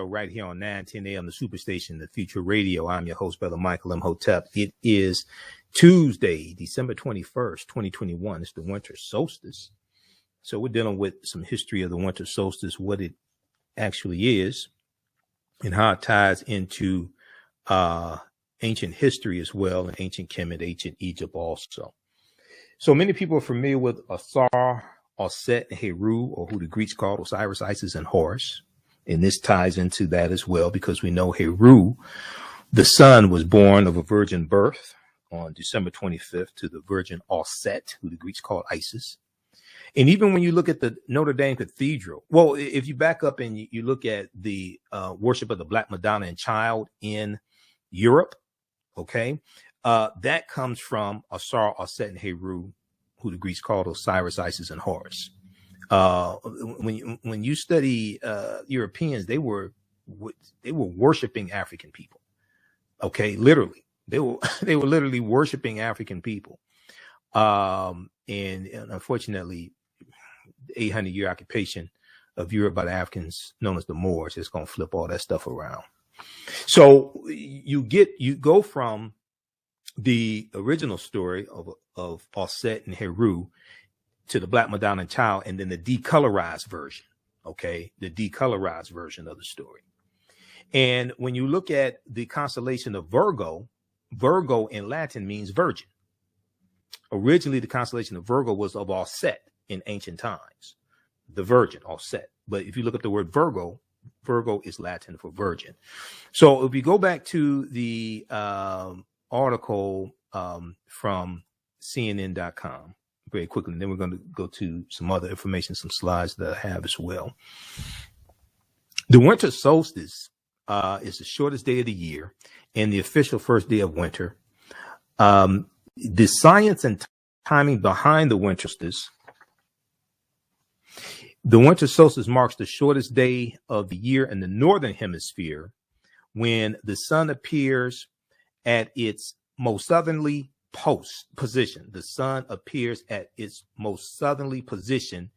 right here on 910 AM, the Superstation, the Future Radio. I'm your host, Brother Michael Imhotep. It is Tuesday, December 21st, 2021. It's the Winter Solstice. So we're dealing with some history of the Winter Solstice, what it actually is, and how it ties into ancient history as well, and ancient Kemet, ancient Egypt also. So many people are familiar with Ausar, Auset, and Heru, or who the Greeks called Osiris, Isis, and Horus. And this ties into that as well, because we know Heru, the son, was born of a virgin birth on December 25th to the virgin Auset, who the Greeks called Isis. And even when you look at the Notre Dame Cathedral, well, if you back up and you look at the worship of the Black Madonna and Child in Europe, okay, that comes from Ausar, Auset, and Heru, who the Greeks called Osiris, Isis, and Horus. When you study Europeans, they were worshiping African people. Okay, literally, they were literally worshiping African people. And unfortunately, the 800-year occupation of Europe by the Africans, known as the Moors, is going to flip all that stuff around. So you go from the original story of Auset and Heru to the Black Madonna and Child, and then the decolorized version, okay? The decolorized version of the story. And when you look at the constellation of Virgo, Virgo in Latin means virgin. Originally, the constellation of Virgo was of Auset in ancient times, the virgin, Auset. But if you look at the word Virgo, Virgo is Latin for virgin. So if we go back to the article from CNN.com, very quickly, and then we're going to go to some other information, some slides that I have as well. The winter solstice is the shortest day of the year and the official first day of winter. The science and timing behind the winter solstice. The winter solstice marks the shortest day of the year in the northern hemisphere, when the sun appears at its most southerly position. The sun appears at its most southerly position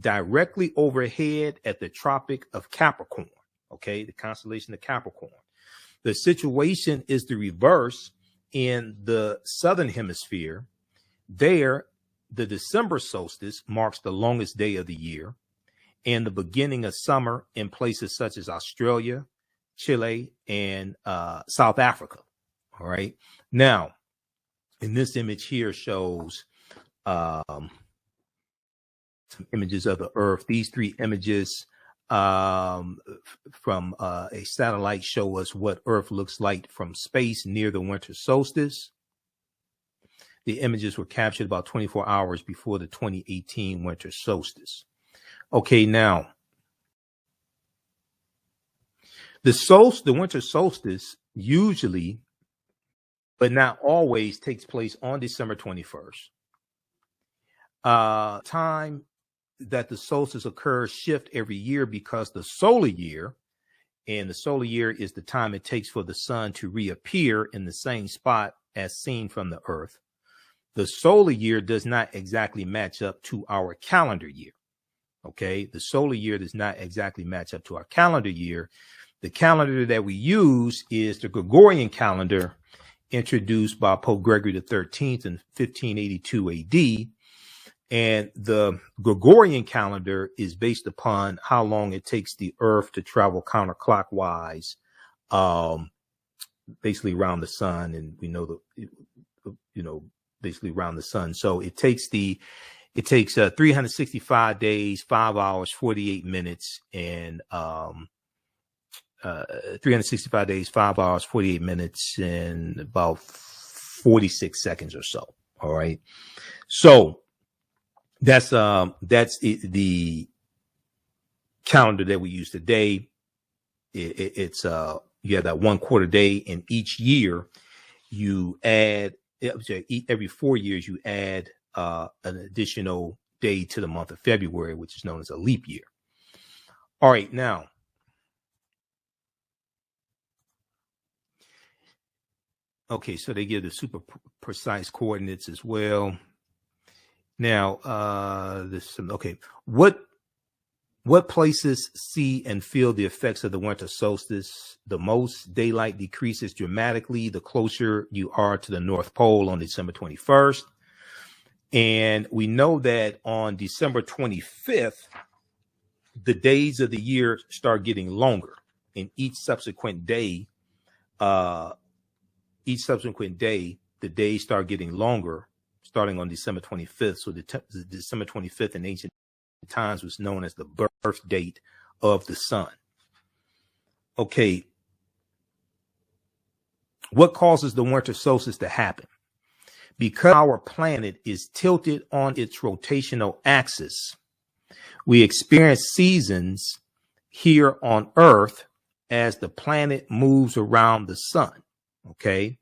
directly overhead at the Tropic of Capricorn, okay, the constellation of Capricorn. The situation is the reverse in the southern hemisphere. There, the December solstice marks the longest day of the year and the beginning of summer in places such as Australia, Chile, and South Africa. All right. Now, in this image here shows some images of the Earth. These three images from a satellite show us what Earth looks like from space near the winter solstice. The images were captured about 24 hours before the 2018 winter solstice. Okay, now, the winter solstice usually, but not always, takes place on December 21st. Time that the solstice occurs shift every year because the solar year, and the solar year is the time it takes for the sun to reappear in the same spot as seen from the Earth. The solar year does not exactly match up to our calendar year. Okay, the solar year does not exactly match up to our calendar year. The calendar that we use is the Gregorian calendar, introduced by Pope Gregory XIII in 1582 AD. And the Gregorian calendar is based upon how long it takes the Earth to travel counterclockwise, basically around the sun. And we know basically around the sun. So it takes 365 days, 5 hours, 48 minutes, and 365 days, 5 hours, 48 minutes, and about 46 seconds or so. All right. So that's the calendar that we use today. It's you have that 1 quarter day, and each year you add, every 4 years you add an additional day to the month of February, which is known as a leap year. All right, now, okay, so they give the super precise coordinates as well. Now, okay, what What places see and feel the effects of the winter solstice the most? Daylight decreases dramatically the closer you are to the North Pole on December 21st. And we know that on December 25th, the days of the year start getting longer. And each subsequent day, the days start getting longer, starting on December 25th. So the December 25th in ancient times was known as the birth date of the sun. Okay. What causes the winter solstice to happen? Because our planet is tilted on its rotational axis, we experience seasons here on Earth as the planet moves around the sun. Okay.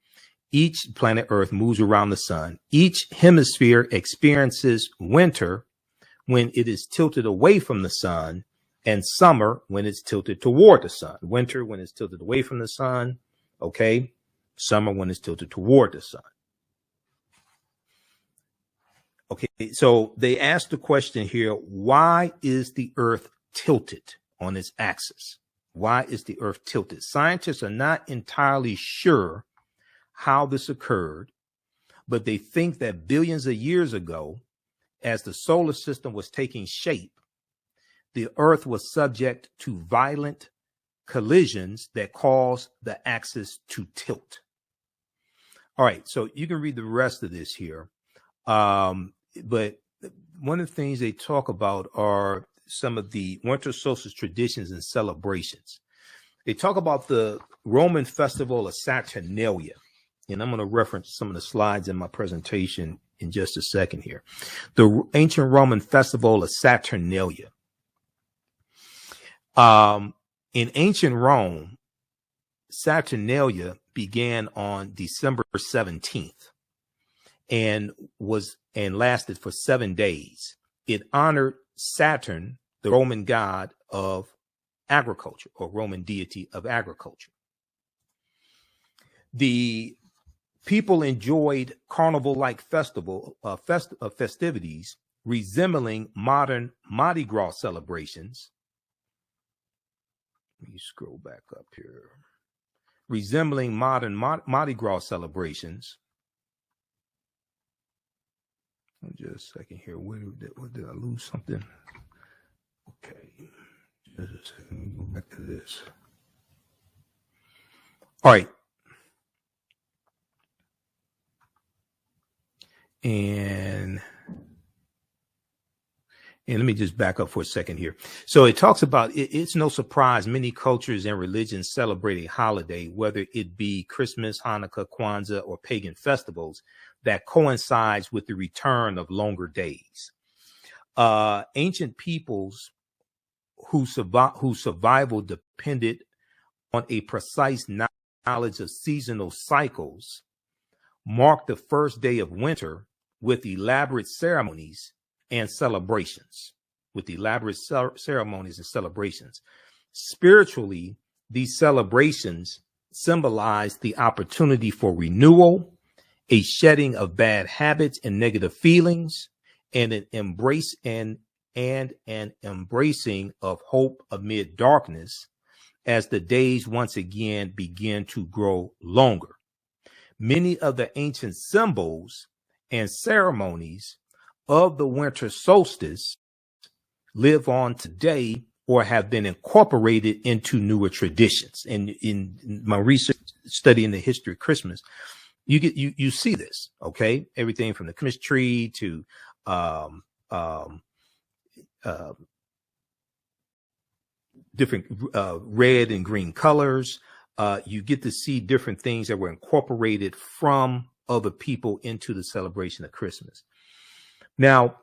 Each planet Earth moves around the sun. Each hemisphere experiences winter when it is tilted away from the sun, and summer when it's tilted toward the sun. Winter when it's tilted away from the sun. Okay. Summer when it's tilted toward the sun. Okay. So they asked the question here, why is the Earth tilted on its axis? Why is the Earth tilted? Scientists are not entirely sure how this occurred, but they think that billions of years ago, as the solar system was taking shape, the Earth was subject to violent collisions that caused the axis to tilt. All right, so you can read the rest of this here. But one of the things they talk about are some of the winter solstice traditions and celebrations. They talk about the Roman festival of Saturnalia. And I'm going to reference some of the slides in my presentation in just a second here. The ancient Roman festival of Saturnalia. In ancient Rome, Saturnalia began on December 17th and lasted for 7 days. It honored Saturn, the Roman god of agriculture, or Roman deity of agriculture. The people enjoyed carnival-like festivities resembling modern Mardi Gras celebrations. Let me scroll back up here. Resembling modern Mardi Gras celebrations. Just a second here. Where did I lose something? Okay. Just a second. Go back to this. All right. And let me just back up for a second here. So it talks about, it's no surprise many cultures and religions celebrate a holiday, whether it be Christmas, Hanukkah, Kwanzaa, or pagan festivals that coincides with the return of longer days. Ancient peoples whose survival depended on a precise knowledge of seasonal cycles marked the first day of winter with elaborate ceremonies and celebrations. Spiritually, these celebrations symbolize the opportunity for renewal, a shedding of bad habits and negative feelings, and an embracing of hope amid darkness as the days once again begin to grow longer. Many of the ancient symbols and ceremonies of the winter solstice live on today or have been incorporated into newer traditions. And in my research studying the history of Christmas, you see this, okay? Everything from the Christmas tree to different red and green colors. You get to see different things that were incorporated from other people into the celebration of Christmas. Now,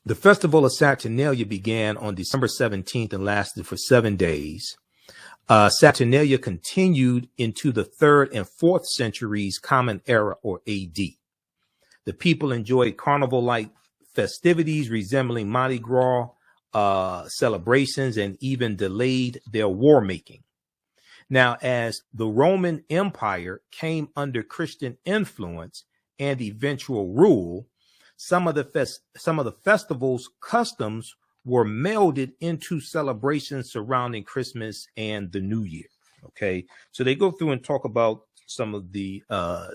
the festival of Saturnalia began on December 17th and lasted for 7 days. Saturnalia continued into the 3rd and 4th centuries Common Era, or AD. The people enjoyed carnival-like festivities resembling Mardi Gras celebrations and even delayed their war making. Now, as the Roman Empire came under Christian influence and eventual rule, some of the festival's customs were melded into celebrations surrounding Christmas and the New Year. Okay, so they go through and talk about some of the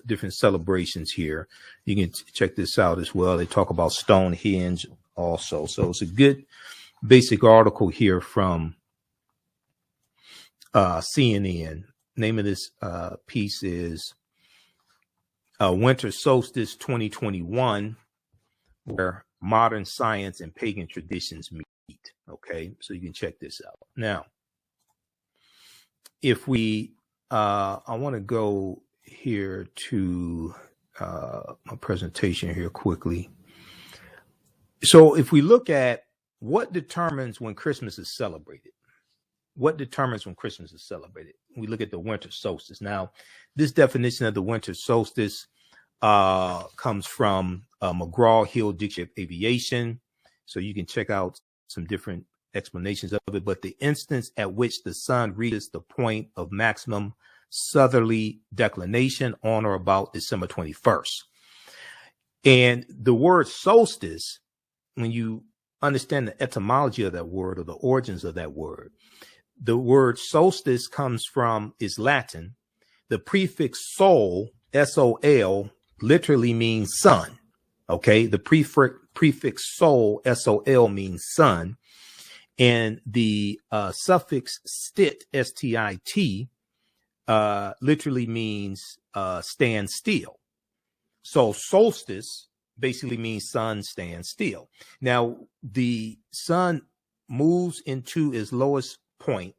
different celebrations here. You can check this out as well. They talk about Stonehenge also. So it's a good basic article here from CNN. Name of this piece is Winter Solstice 2021, where modern science and pagan traditions meet. Okay, so you can check this out. Now, if we, I want to go here to my presentation here quickly. So if we look at what determines when Christmas is celebrated, what determines when Christmas is celebrated? We look at the winter solstice. Now, this definition of the winter solstice comes from McGraw-Hill Dictionary of Aviation. So you can check out some different explanations of it. But the instance at which the sun reaches the point of maximum southerly declination on or about December 21st. And the word solstice, when you understand the etymology of that word or the origins of that word, the word solstice comes from, is Latin. The prefix sol, S-O-L, literally means sun. Okay, the prefix sol, S-O-L, means sun. And the suffix stit, S-T-I-T, literally means stand still. So solstice basically means sun stand still. Now, the sun moves into its lowest point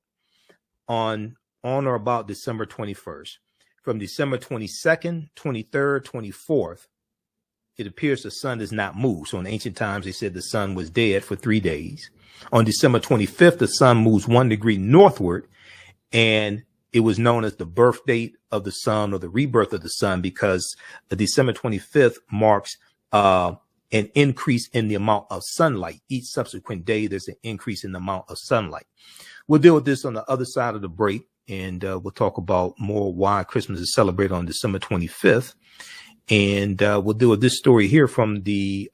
on or about December 21st. From December 22nd, 23rd, 24th, it appears the sun does not move. So in ancient times, they said the sun was dead for 3 days. On December 25th, the sun moves 1 degree northward, and it was known as the birth date of the sun or the rebirth of the sun because the December 25th marks an increase in the amount of sunlight. Each subsequent day, there's an increase in the amount of sunlight. We'll deal with this on the other side of the break, and we'll talk about more why Christmas is celebrated on December 25th. And we'll deal with this story here from the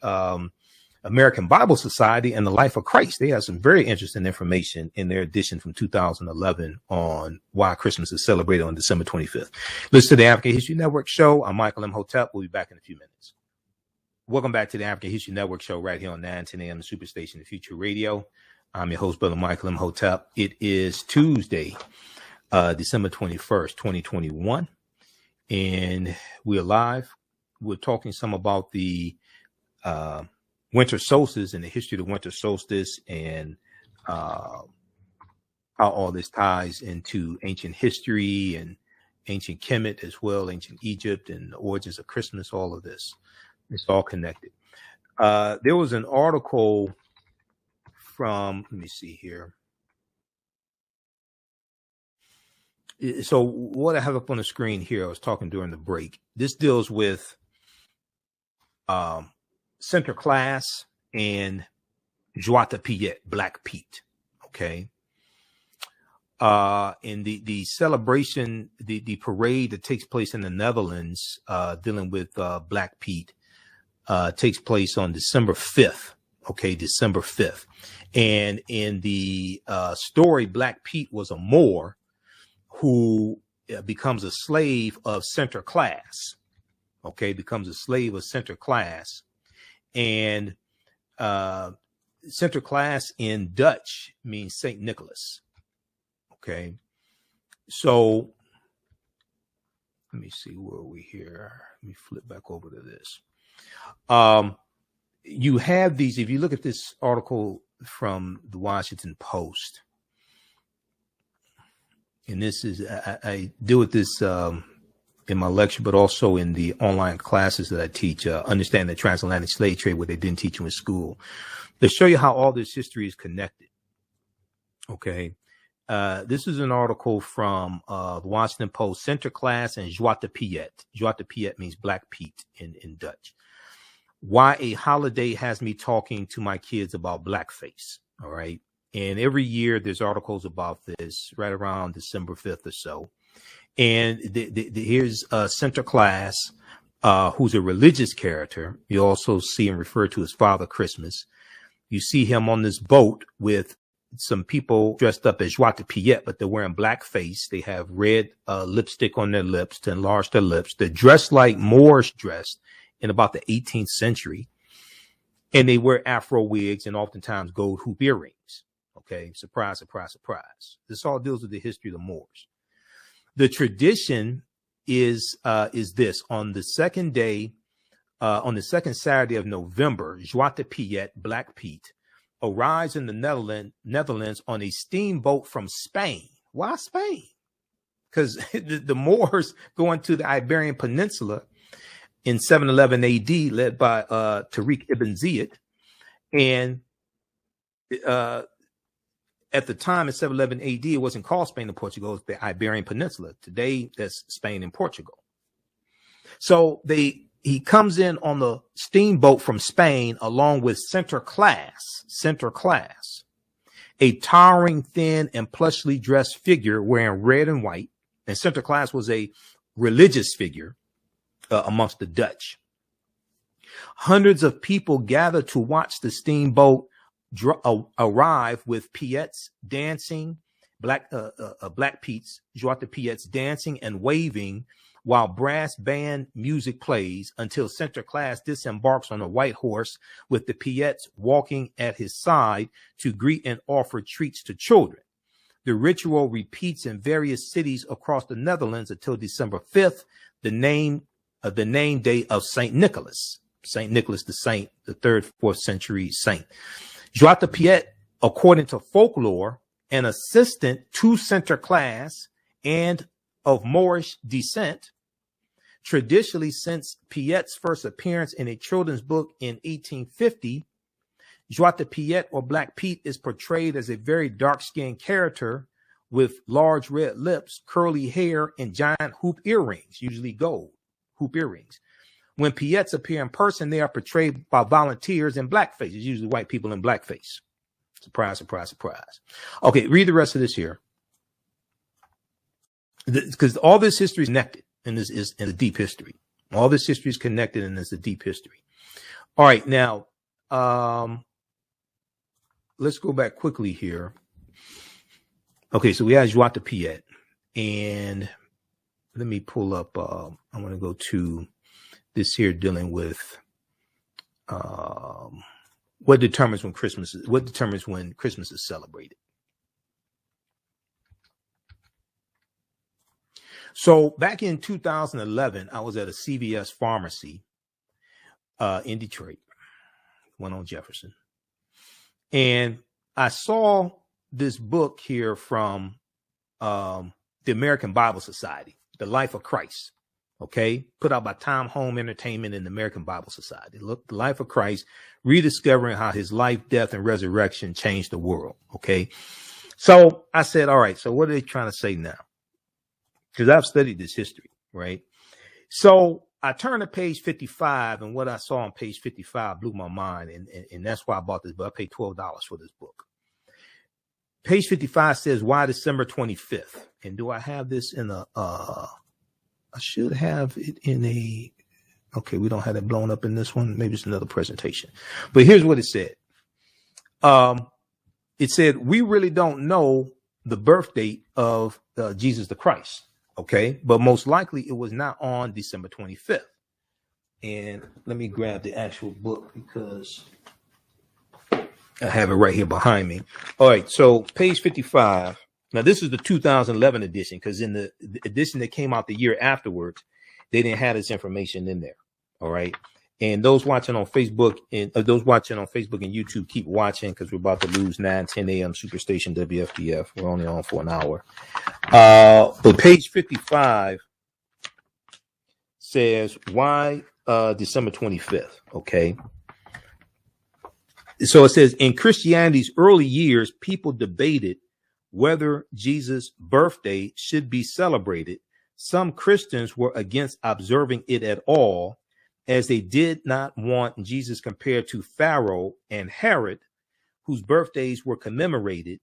American Bible Society and the Life of Christ. They have some very interesting information in their edition from 2011 on why Christmas is celebrated on December 25th. Listen to the African History Network show. I'm Michael Imhotep. We'll be back in a few minutes. Welcome back to the African History Network show right here on 910 AM, the Superstation, the Future Radio. I'm your host, Brother Michael Imhotep. It is Tuesday, December 21st, 2021, and we're live. We're talking some about the winter solstice and the history of the winter solstice and how all this ties into ancient history and ancient Kemet as well, ancient Egypt and the origins of Christmas, all of this. It's all connected. There was an article from, let me see here. So what I have up on the screen here, I was talking during the break. This deals with Sinterklaas and Zwarte Piet, Black Pete. Okay. And the celebration, the parade that takes place in the Netherlands, dealing with Black Pete, takes place on December 5th. Okay, December 5th. And in the story, Black Pete was a Moor who becomes a slave of Sinterklaas. Okay, becomes a slave of Sinterklaas. And Sinterklaas in Dutch means Saint Nicholas. Okay, so let me see, where are we here? Let me flip back over to this. You have these, if you look at this article from the Washington Post, and this is, I deal with this in my lecture, but also in the online classes that I teach, Understand the Transatlantic Slave Trade, what they didn't teach you in school. They show you how all this history is connected. Okay. This is an article from the Washington Post, Sinterklaas and Zwarte Piet. Zwarte Piet means Black Pete in Dutch. Why a holiday has me talking to my kids about blackface. All right. And every year there's articles about this right around December 5th or so. And here's Sinterklaas, who's a religious character. You also see him referred to as Father Christmas. You see him on this boat with some people dressed up as Zwarte Piet, but they're wearing blackface. They have red lipstick on their lips to enlarge their lips. They're dressed like Moors dressed in about the 18th century. And they wear Afro wigs and oftentimes gold hoop earrings. Okay, surprise, surprise, surprise. This all deals with the history of the Moors. The tradition is this: on the second day, on the second Saturday of November, Zwarte Piet, Black Pete, arrives in the Netherlands on a steamboat from Spain. Why Spain? Because the Moors going to the Iberian Peninsula in 711 AD, led by Tariq ibn Ziyad. And at the time in 711 AD, it wasn't called Spain and Portugal, it was the Iberian Peninsula. Today, that's Spain and Portugal. So he comes in on the steamboat from Spain along with Center Class, a towering, thin, and plushly dressed figure wearing red and white. And Center Class was a religious figure amongst the Dutch. Hundreds of people gather to watch the steamboat arrive with Piets dancing, Black Piets, Zwarte Piets dancing and waving while brass band music plays until Center Class disembarks on a white horse with the Piets walking at his side to greet and offer treats to children. The ritual repeats in various cities across the Netherlands until December 5th, the name day of Saint Nicholas. Saint Nicholas the Saint, the 3rd, 4th century saint. Zwarte Piet, according to folklore, an assistant to Center Class and of Moorish descent. Traditionally, since Piet's first appearance in a children's book in 1850, Zwarte Piet or Black Pete is portrayed as a very dark-skinned character with large red lips, curly hair, and giant hoop earrings, usually gold hoop earrings. When Piets appear in person, they are portrayed by volunteers in blackface. It's usually white people in blackface. Surprise, surprise, surprise. Okay, read the rest of this here. Because all this history is connected, and this is in the deep history. All this history is connected, and it's a deep history. All right, now let's go back quickly here. Okay, so we have Zwarte Piet, and let me pull up. I'm going to go to this here dealing with what determines when Christmas is celebrated. So back in 2011, I was at a CVS pharmacy in Detroit, one on Jefferson. And I saw this book here from the American Bible Society, The Life of Christ. Okay, put out by Time Home Entertainment and the American Bible Society. Look, The Life of Christ, rediscovering how his life, death, and resurrection changed the world. Okay, so I said, all right, so what are they trying to say now? Because I've studied this history, right? So I turned to page 55, and what I saw on page 55 blew my mind, and that's why I bought this book. I paid $12 for this book. Page 55 says, why December 25th? And do I have this in a, I should have it in a, okay, we don't have it blown up in this one. Maybe it's another presentation. But here's what it said. It said, we really don't know the birth date of Jesus the Christ. Okay, but most likely it was not on December 25th. And let me grab the actual book because I have it right here behind me. All right, so page 55. Now, this is the 2011 edition, because in the edition that came out the year afterwards, they didn't have this information in there. All right. And those watching on Facebook and YouTube, keep watching, because we're about to lose 9:10 a.m. Superstation WFDF. We're only on for an hour. But page 55 says, why December 25th? Okay. So it says, in Christianity's early years, people debated whether Jesus' birthday should be celebrated. Some Christians were against observing it at all, as they did not want Jesus compared to Pharaoh and Herod, whose birthdays were commemorated.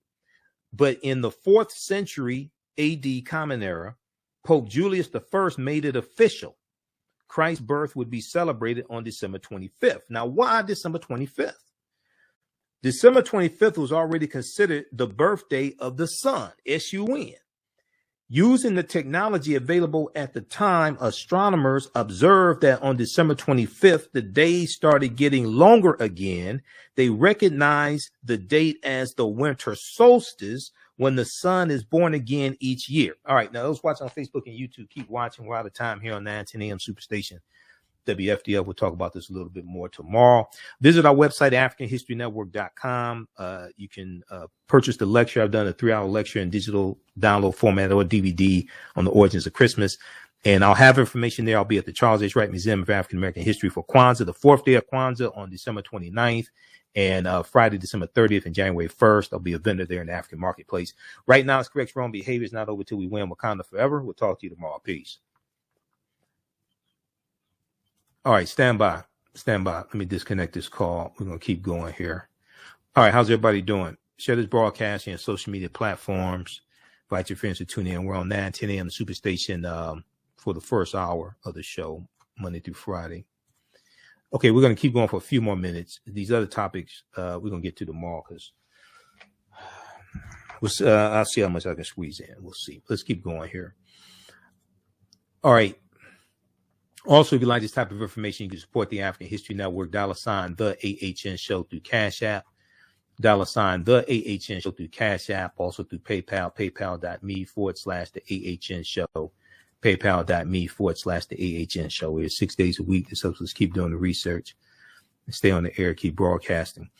But in the 4th century AD Common Era, Pope Julius I made it official. Christ's birth would be celebrated on December 25th. Now, why December 25th? December 25th was already considered the birthday of the sun, S-U-N. Using the technology available at the time, astronomers observed that on December 25th, the days started getting longer again. They recognized the date as the winter solstice, when the sun is born again each year. All right, now those watching on Facebook and YouTube, keep watching. We're out of time here on 910 AM Superstation WFDF. We'll talk about this a little bit more tomorrow. Visit our website, AfricanHistoryNetwork.com. You can purchase the lecture. I've done a 3-hour lecture in digital download format or DVD on the origins of Christmas. And I'll have information there. I'll be at the Charles H. Wright Museum of African American History for Kwanzaa, the 4th day of Kwanzaa on December 29th. And Friday, December 30th and January 1st, I'll be a vendor there in the African marketplace. Right now, it's correct wrong behavior. It's not over till we win. Wakanda forever. We'll talk to you tomorrow. Peace. All right, stand by. Stand by. Let me disconnect this call. We're going to keep going here. All right, how's everybody doing? Share this broadcast on social media platforms. Invite your friends to tune in. We're on 9:10 a.m. the Superstation for the first hour of the show, Monday through Friday. Okay, we're going to keep going for a few more minutes. These other topics we're going to get to tomorrow because I'll see how much I can squeeze in. We'll see. Let's keep going here. All right. Also, if you like this type of information, you can support the African History Network, $ the AHN Show through Cash App, $ the AHN Show through Cash App, also through PayPal, paypal.me/the AHN Show, paypal.me/the AHN Show. We're 6 days a week. This helps us keep doing the research and stay on the air, keep broadcasting.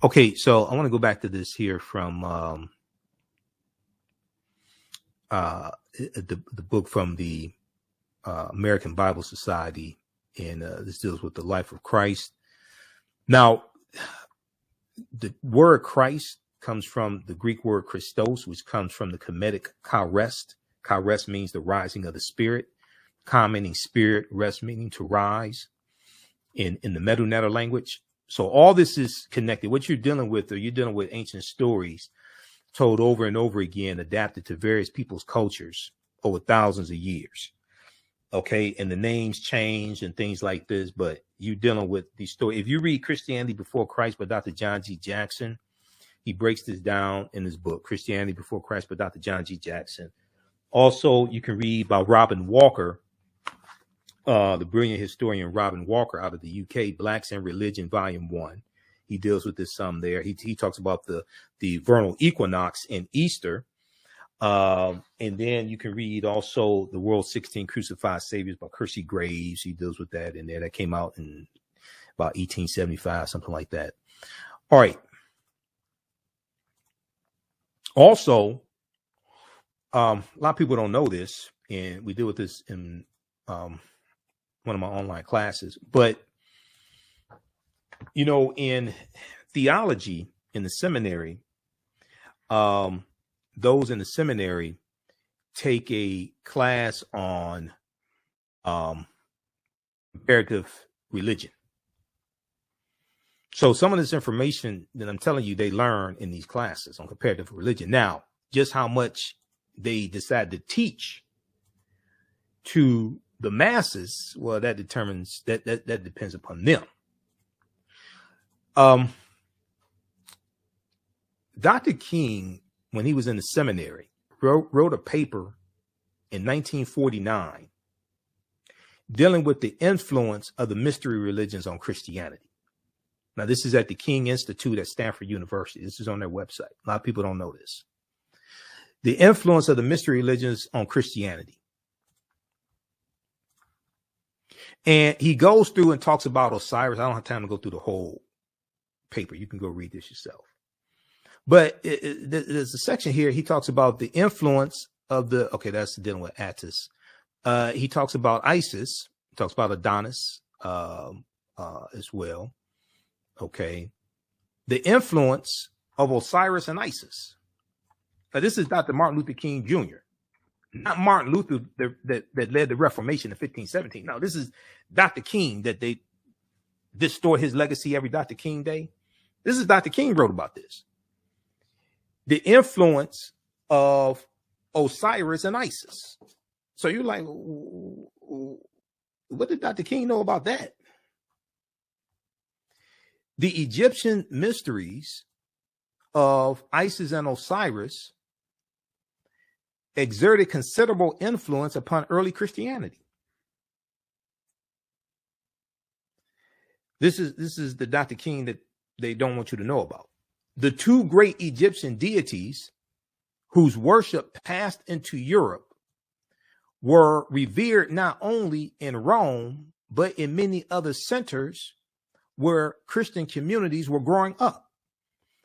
Okay, so I want to go back to this here from the book from the American Bible Society, and this deals with the life of Christ. Now, the word Christ comes from the Greek word Christos, which comes from the Kemetic Karest. Karest means the rising of the spirit. Ka meaning spirit, rest meaning to rise in the Medu Neter language. So all this is connected. What you're dealing with, or you're dealing with ancient stories told over and over again, adapted to various people's cultures over thousands of years. Okay, and the names change and things like this, but you're dealing with these stories. If you read Christianity Before Christ by Dr. John G. Jackson, he breaks this down in his book, Christianity Before Christ by Dr. John G. Jackson. Also, you can read by Robin Walker, the brilliant historian Robin Walker out of the UK, Blacks and Religion, Volume 1. He deals with this some there. He talks about the vernal equinox and Easter. And then you can read also The World's 16 Crucified Saviors by Kersey Graves. He deals with that in there. That came out in about 1875, something like that. All right. Also, a lot of people don't know this, and we deal with this in one of my online classes. But, you know, in theology, in the seminary, those in the seminary take a class on comparative religion. So some of this information that I'm telling you, they learn in these classes on comparative religion. Now, just how much they decide to teach to the masses, well, that determines that depends upon them. Dr. King, when he was in the seminary, wrote a paper in 1949 dealing with the influence of the mystery religions on Christianity. Now, this is at the King Institute at Stanford University. This is on their website. A lot of people don't know this. The influence of the mystery religions on Christianity. And he goes through and talks about Osiris. I don't have time to go through the whole paper. You can go read this yourself. But there's a section here. He talks about the influence of that's dealing with Attis. He talks about Isis. He talks about Adonis as well. Okay. The influence of Osiris and Isis. Now, this is Dr. Martin Luther King Jr., not Martin Luther that led the Reformation in 1517. No, this is Dr. King that they distort his legacy every Dr. King Day. This is Dr. King wrote about this. The influence of Osiris and Isis. So you're like, what did Dr. King know about that? The Egyptian mysteries of Isis and Osiris exerted considerable influence upon early Christianity. This is the Dr. King that they don't want you to know about. The two great Egyptian deities whose worship passed into Europe were revered not only in Rome, but in many other centers where Christian communities were growing up.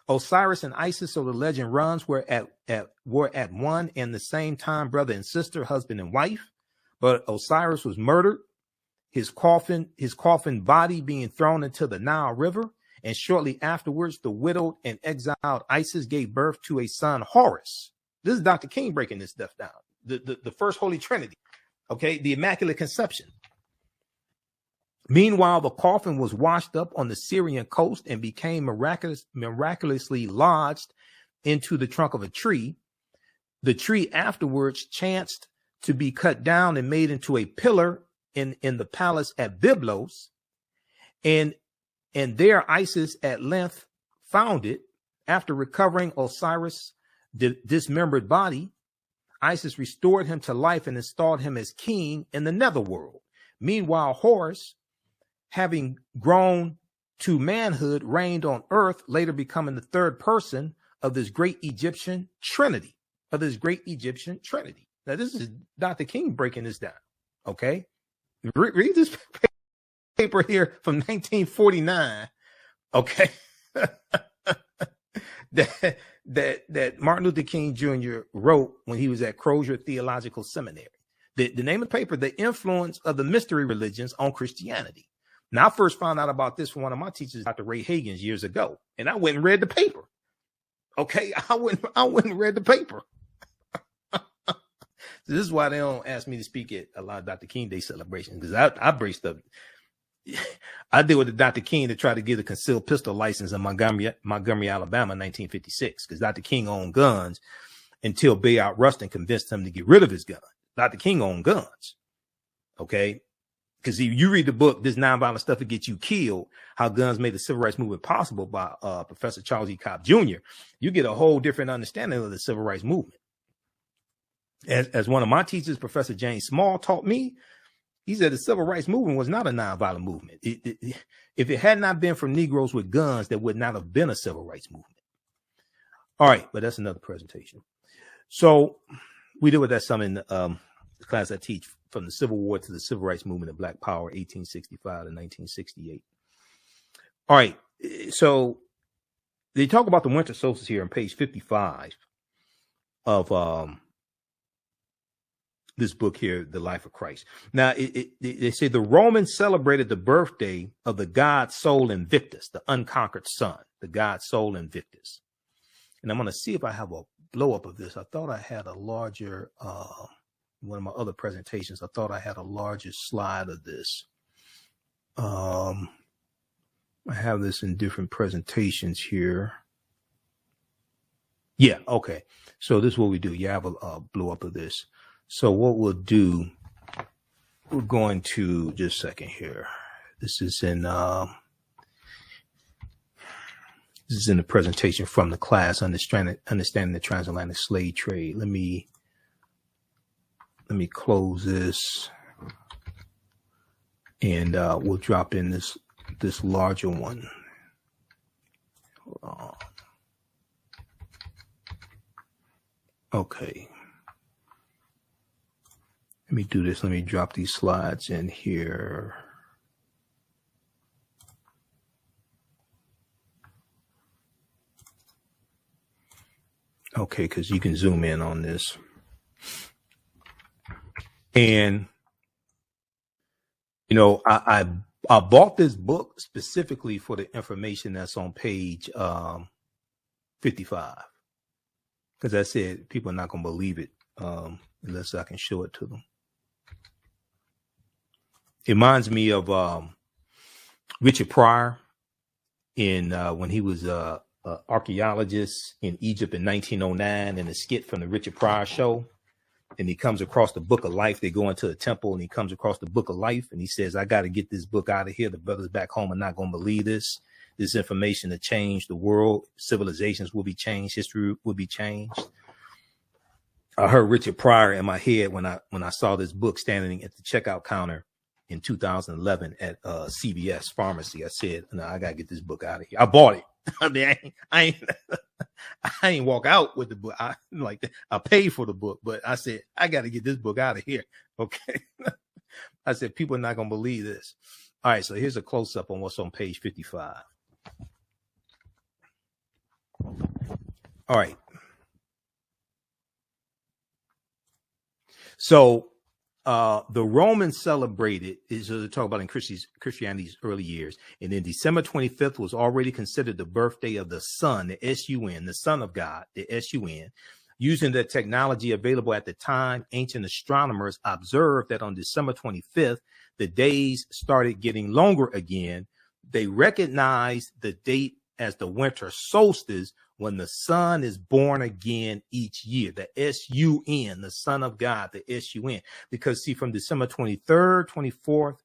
Osiris and Isis, so the legend runs, were at one and the same time brother and sister, husband and wife. But Osiris was murdered, his coffin body being thrown into the Nile River. And shortly afterwards, the widowed and exiled Isis gave birth to a son, Horus. This is Dr. King breaking this stuff down. The first Holy Trinity, okay, the Immaculate Conception. Meanwhile, the coffin was washed up on the Syrian coast and became miraculously lodged into the trunk of a tree. The tree afterwards chanced to be cut down and made into a pillar in the palace at Byblos. And there Isis at length found it. After recovering Osiris' dismembered body, Isis restored him to life and installed him as king in the netherworld. Meanwhile, Horus, having grown to manhood, reigned on earth, later becoming the third person of this great Egyptian trinity. Now, this is Dr. King breaking this down, okay? Read this paper here from 1949, okay? that Martin Luther King Jr. wrote when he was at Crozier Theological Seminary. The name of the paper, The Influence of the Mystery Religions on Christianity. Now, I first found out about this from one of my teachers, Dr. Ray Hagins, years ago, and I went and read the paper. Okay, I went and read the paper. So this is why they don't ask me to speak at a lot of Dr. King Day celebrations, because I braced up. I deal with the Dr. King to try to get a concealed pistol license in Montgomery, Alabama in 1956, because Dr. King owned guns until Bayard Rustin convinced him to get rid of his gun. Dr. King owned guns, okay? Because you read the book, This Nonviolent Stuff That Gets You Killed, How Guns Made the Civil Rights Movement Possible by Professor Charles E. Cobb Jr., you get a whole different understanding of the civil rights movement. As one of my teachers, Professor James Small, taught me, he said the civil rights movement was not a nonviolent movement. If it had not been for Negroes with guns, there would not have been a civil rights movement. All right, but that's another presentation. So we deal with that some in the class I teach, from the Civil War to the Civil Rights Movement of Black Power, 1865 to 1968. All right, so they talk about the winter solstice here on page 55 of this book here, The Life of Christ. Now, they say the Romans celebrated the birthday of the god Sol Invictus, the unconquered sun, the god Sol Invictus. And I'm going to see if I have a blow up of this. I thought I had a larger, one of my other presentations, I thought I had a larger slide of this. I have this in different presentations here. Yeah, okay. So this is what we do. You have a blow up of this. So what we'll do, we're going to, just a second here. This is in the presentation from the class, Understanding the Transatlantic Slave Trade. Let me close this, and we'll drop in this larger one. Hold on. Okay. Let me do this. Let me drop these slides in here. Okay, because you can zoom in on this. And, you know, I bought this book specifically for the information that's on page 55. Because I said people are not going to believe it unless I can show it to them. It reminds me of Richard Pryor in when he was an archaeologist in Egypt in 1909, in a skit from the Richard Pryor Show. And he comes across the Book of Life. They go into a temple, and he comes across the Book of Life, and he says, "I got to get this book out of here. The brothers back home are not going to believe this. this information to change the world. Civilizations will be changed. History will be changed. I heard Richard Pryor in my head when I saw this book standing at the checkout counter in 2011 at CVS pharmacy. I said, no, I gotta get this book out of here. I bought it. I mean, I ain't walk out with the book. I paid for the book, but I said, I got to get this book out of here. Okay. I said, people are not going to believe this. All right. So here's a close up on what's on page 55. All right. So the Romans celebrated, is to talk about in Christianity's early years, and then December 25th was already considered the birthday of the sun, the S-U-N, the Son of God, the S-U-N. Using the technology available at the time, ancient astronomers observed that on December 25th, the days started getting longer again. They recognized the date as the winter solstice, when the sun is born again each year, the S-U-N, the Son of God, the S-U-N. Because see, from December 23rd, 24th,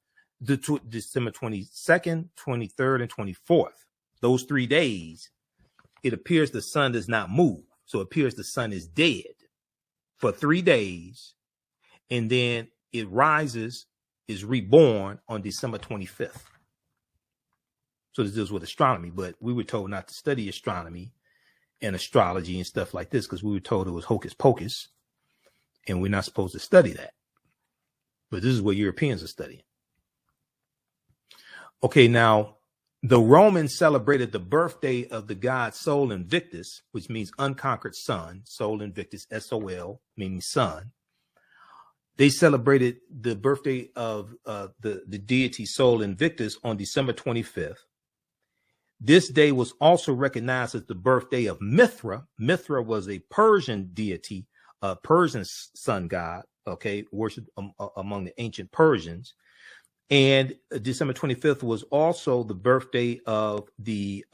December 22nd, 23rd, and 24th, those 3 days, it appears the sun does not move. So it appears the sun is dead for 3 days, and then it rises, is reborn on December 25th. So this deals with astronomy, but we were told not to study astronomy and astrology and stuff like this because we were told it was hocus pocus, and we're not supposed to study that. But this is what Europeans are studying. Okay, now the Romans celebrated the birthday of the god Sol Invictus, which means unconquered sun. Sol Invictus, S-O-L, meaning sun. They celebrated the birthday of the deity Sol Invictus on December 25th. This day was also recognized as the birthday of Mithra. Mithra was a Persian deity, a Persian sun god, okay, worshipped among the ancient Persians. And December 25th was also the birthday of the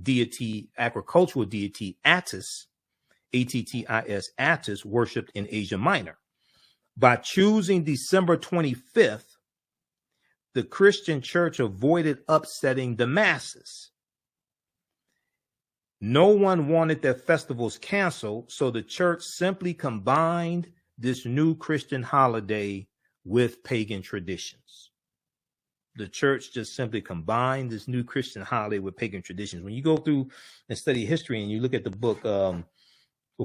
deity, agricultural deity Attis, A-T-T-I-S, Attis, worshipped in Asia Minor. By choosing December 25th, the Christian church avoided upsetting the masses. No one wanted their festivals canceled, so the church simply combined this new Christian holiday with pagan traditions. The church just simply combined this new Christian holiday with pagan traditions. When you go through and study history and you look at the book, well,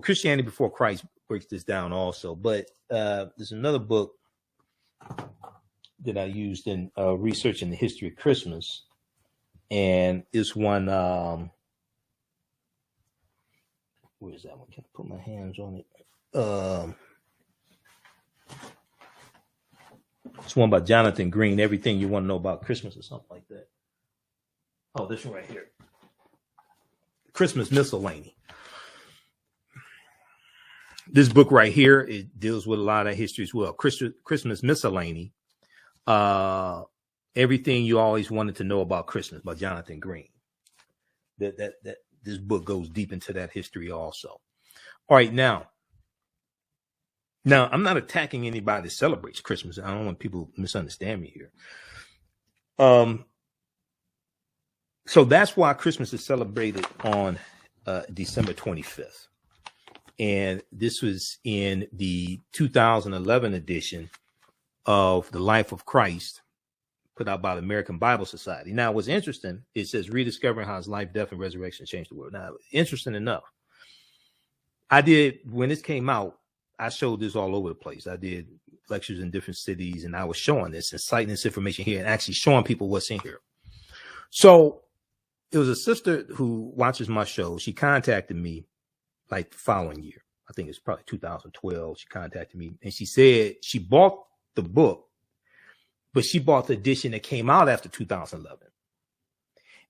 Christianity Before Christ breaks this down also, but there's another book that I used in researching the history of Christmas, and it's one, where is that one? Can I put my hands on it? It's one by Jonathan Green, Everything You Want to Know About Christmas, or something like that. Oh, this one right here. Christmas Miscellany. This book right here, it deals with a lot of history as well. Christmas Miscellany. Everything You Always Wanted to Know About Christmas by Jonathan Green. That this book goes deep into that history also. All right, now I'm not attacking anybody that celebrates Christmas. I don't want people to misunderstand me here. So that's why Christmas is celebrated on December 25th. And this was in the 2011 edition of The Life of Christ, put out by the American Bible Society. Now, what's interesting, it says rediscovering how his life, death, and resurrection changed the world. Now, interesting enough, when this came out, I showed this all over the place. I did lectures in different cities, and I was showing this and citing this information here and actually showing people what's in here. So it was a sister who watches my show. She contacted me like the following year. I think it's probably 2012. She contacted me and she said she bought the book, but she bought the edition that came out after 2011.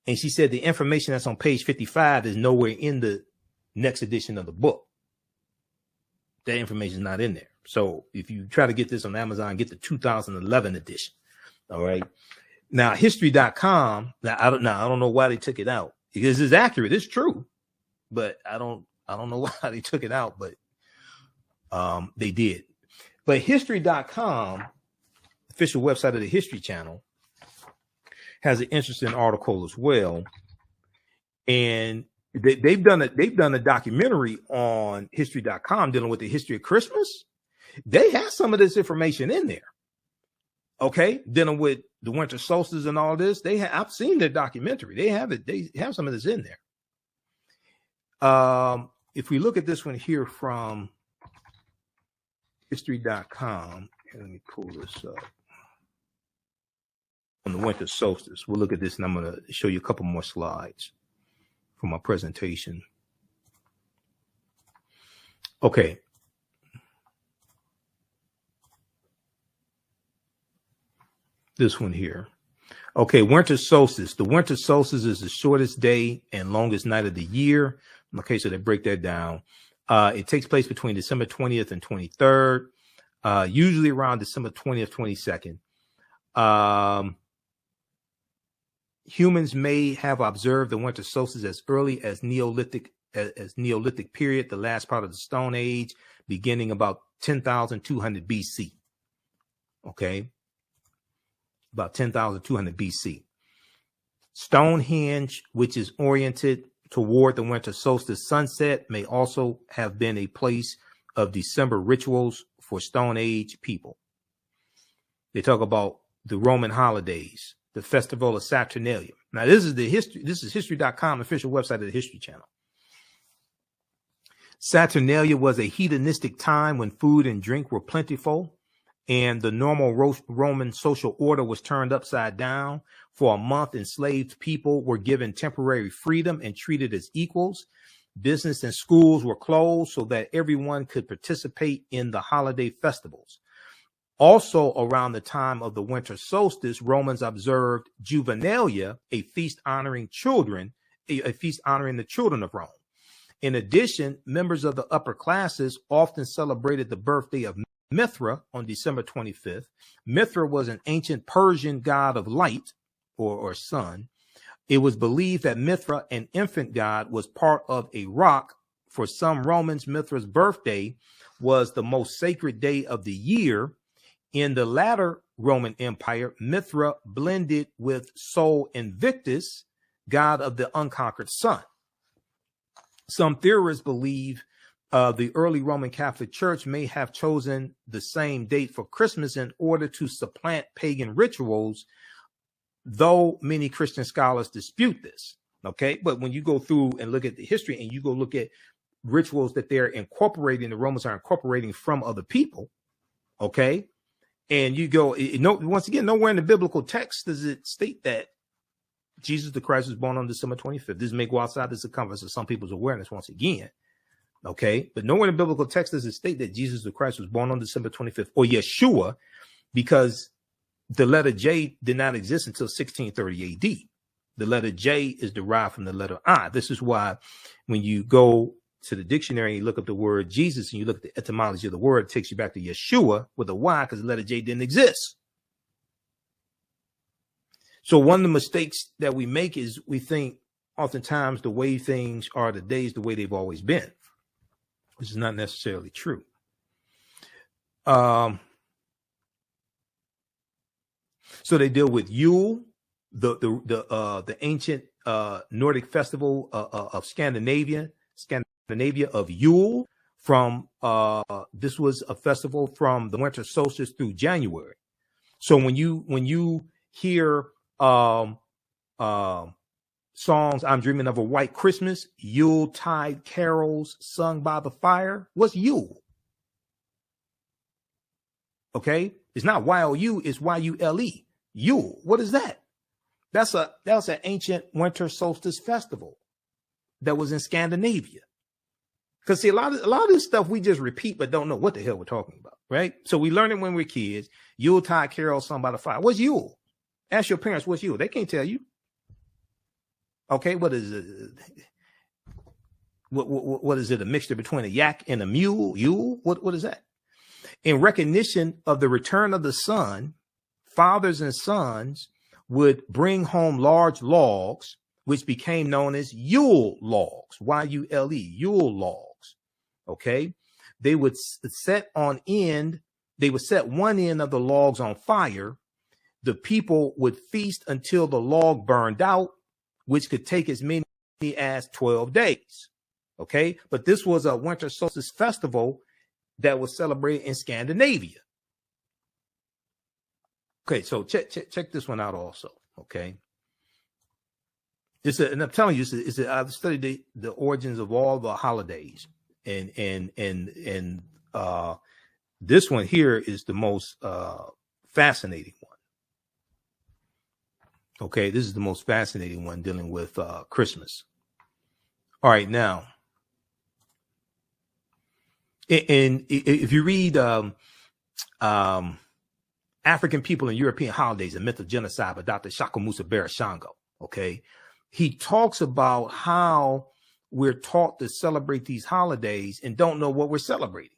And she said the information that's on page 55 is nowhere in the next edition of the book. That information is not in there. So if you try to get this on Amazon, get the 2011 edition. All right. Now, history.com. Now, I don't know why they took it out, because it's accurate. It's true, but I don't know why they took it out, but they did. But history.com, official website of the History Channel, has an interesting article as well. And they've done a documentary on history.com dealing with the history of Christmas. They have some of this information in there. Okay, dealing with the winter solstice and all this. I've seen their documentary. They have it. They have some of this in there. If we look at this one here from history.com, let me pull this up. On the winter solstice, we'll look at this, and I'm going to show you a couple more slides for my presentation. Okay. This one here. Okay, winter solstice. The winter solstice is the shortest day and longest night of the year. Okay, so they break that down. It takes place between December 20th and 23rd, usually around December 20th, 22nd. Humans may have observed the winter solstice as early as Neolithic period, the last part of the Stone Age, beginning about 10,200 BC. Okay, about 10,200 BC. Stonehenge, which is oriented toward the winter solstice sunset, may also have been a place of December rituals for Stone Age people. They talk about the Roman holidays, the festival of Saturnalia. Now, this is history.com, official website of the History Channel. Saturnalia was a hedonistic time when food and drink were plentiful, and the normal Roman social order was turned upside down. For a month, enslaved people were given temporary freedom and treated as equals. Business and schools were closed so that everyone could participate in the holiday festivals. Also, around the time of the winter solstice, Romans observed Juvenalia, a feast honoring children, a feast honoring the children of Rome. In addition, members of the upper classes often celebrated the birthday of Mithra on December 25th. Mithra was an ancient Persian god of light or sun. It was believed that Mithra, an infant god, was part of a rock. For some Romans, Mithra's birthday was the most sacred day of the year. In the latter Roman Empire, Mithra blended with Sol Invictus, god of the unconquered sun. Some theorists believe the early Roman Catholic Church may have chosen the same date for Christmas in order to supplant pagan rituals, though many Christian scholars dispute this. Okay, but when you go through and look at the history and you go look at rituals that they're incorporating, the Romans are incorporating from other people, okay, and you go, once again, nowhere in the biblical text does it state that Jesus the Christ was born on December 25th. This may go outside the circumference of some people's awareness once again. Okay, but nowhere in the biblical text does it state that Jesus the Christ was born on December 25th or Yeshua, because the letter J did not exist until 1630 AD. The letter J is derived from the letter I. This is why when you go to the dictionary and you look up the word Jesus and you look at the etymology of the word, it takes you back to Yeshua with a Y because the letter J didn't exist. So one of the mistakes that we make is we think oftentimes the way things are today is the way they've always been, which is not necessarily true. So they deal with Yule, the ancient Nordic festival of Scandinavia of Yule. From this was a festival from the winter solstice through January. So when you hear songs, I'm Dreaming of a White Christmas, Yuletide carols sung by the fire, what's Yule? Okay, it's not Y-O-U, it's Y-U-L-E. Yule, what is that? That's an ancient winter solstice festival that was in Scandinavia. Because see, a lot of this stuff we just repeat but don't know what the hell we're talking about, right? So we learn it when we're kids. Yuletide carols sung by the fire. What's Yule? Ask your parents what's Yule. They can't tell you. Okay, what is it? What is it? A mixture between a yak and a mule? Yule? What is that? In recognition of the return of the sun, fathers and sons would bring home large logs, which became known as Yule logs, Y-U-L-E, Yule logs. Okay, they would set one end of the logs on fire. The people would feast until the log burned out, which could take as many he as 12 days. Okay, but this was a winter solstice festival that was celebrated in Scandinavia. Okay, so check this one out also. Okay, and I'm telling you, I've studied the origins of all the holidays, and this one here is the most fascinating one. Okay, this is the most fascinating one dealing with Christmas. All right, now, and if you read African People and European Holidays, A Myth of Genocide by Dr. Shakamusa Barashango, okay, he talks about how we're taught to celebrate these holidays and don't know what we're celebrating.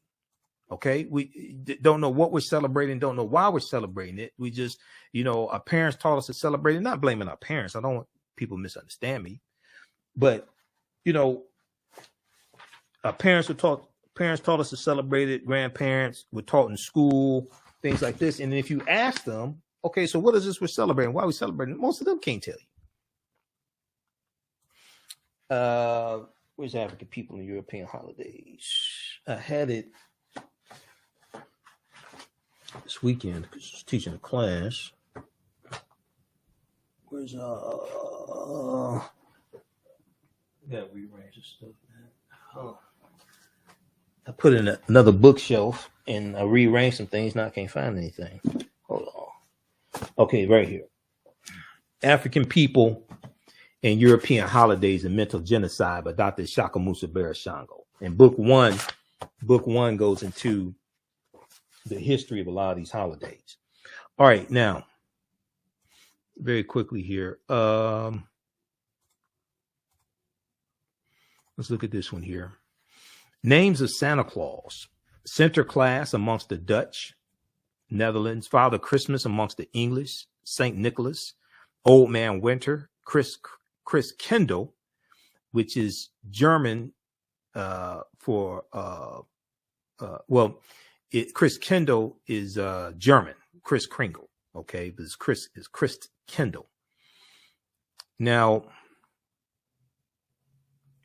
Okay, we don't know what we're celebrating, don't know why we're celebrating it. We just, our parents taught us to celebrate it. Not blaming our parents. I don't want people to misunderstand me, but our parents taught us to celebrate it. Grandparents were taught in school, things like this. And if you ask them, okay, so what is this we're celebrating? Why are we celebrating? Most of them can't tell you. Where's African People and European Holidays? I had it this weekend because I was teaching a class. Where's gotta rearrange this stuff, man. Oh. I put in another bookshelf and I rearranged some things. Now I can't find anything. Hold on. Okay, right here. African People and European Holidays and Mental Genocide by Dr. Shakamusa Barashango. And book one goes into the history of a lot of these holidays. All right, now, very quickly here. Let's look at this one here. Names of Santa Claus. Sinterklaas amongst the Dutch, Netherlands. Father Christmas amongst the English. Saint Nicholas. Old Man Winter. Chris Kendall, which is German Chris Kendall is German. Chris Kringle. Okay, this Chris is Chris Kendall. Now,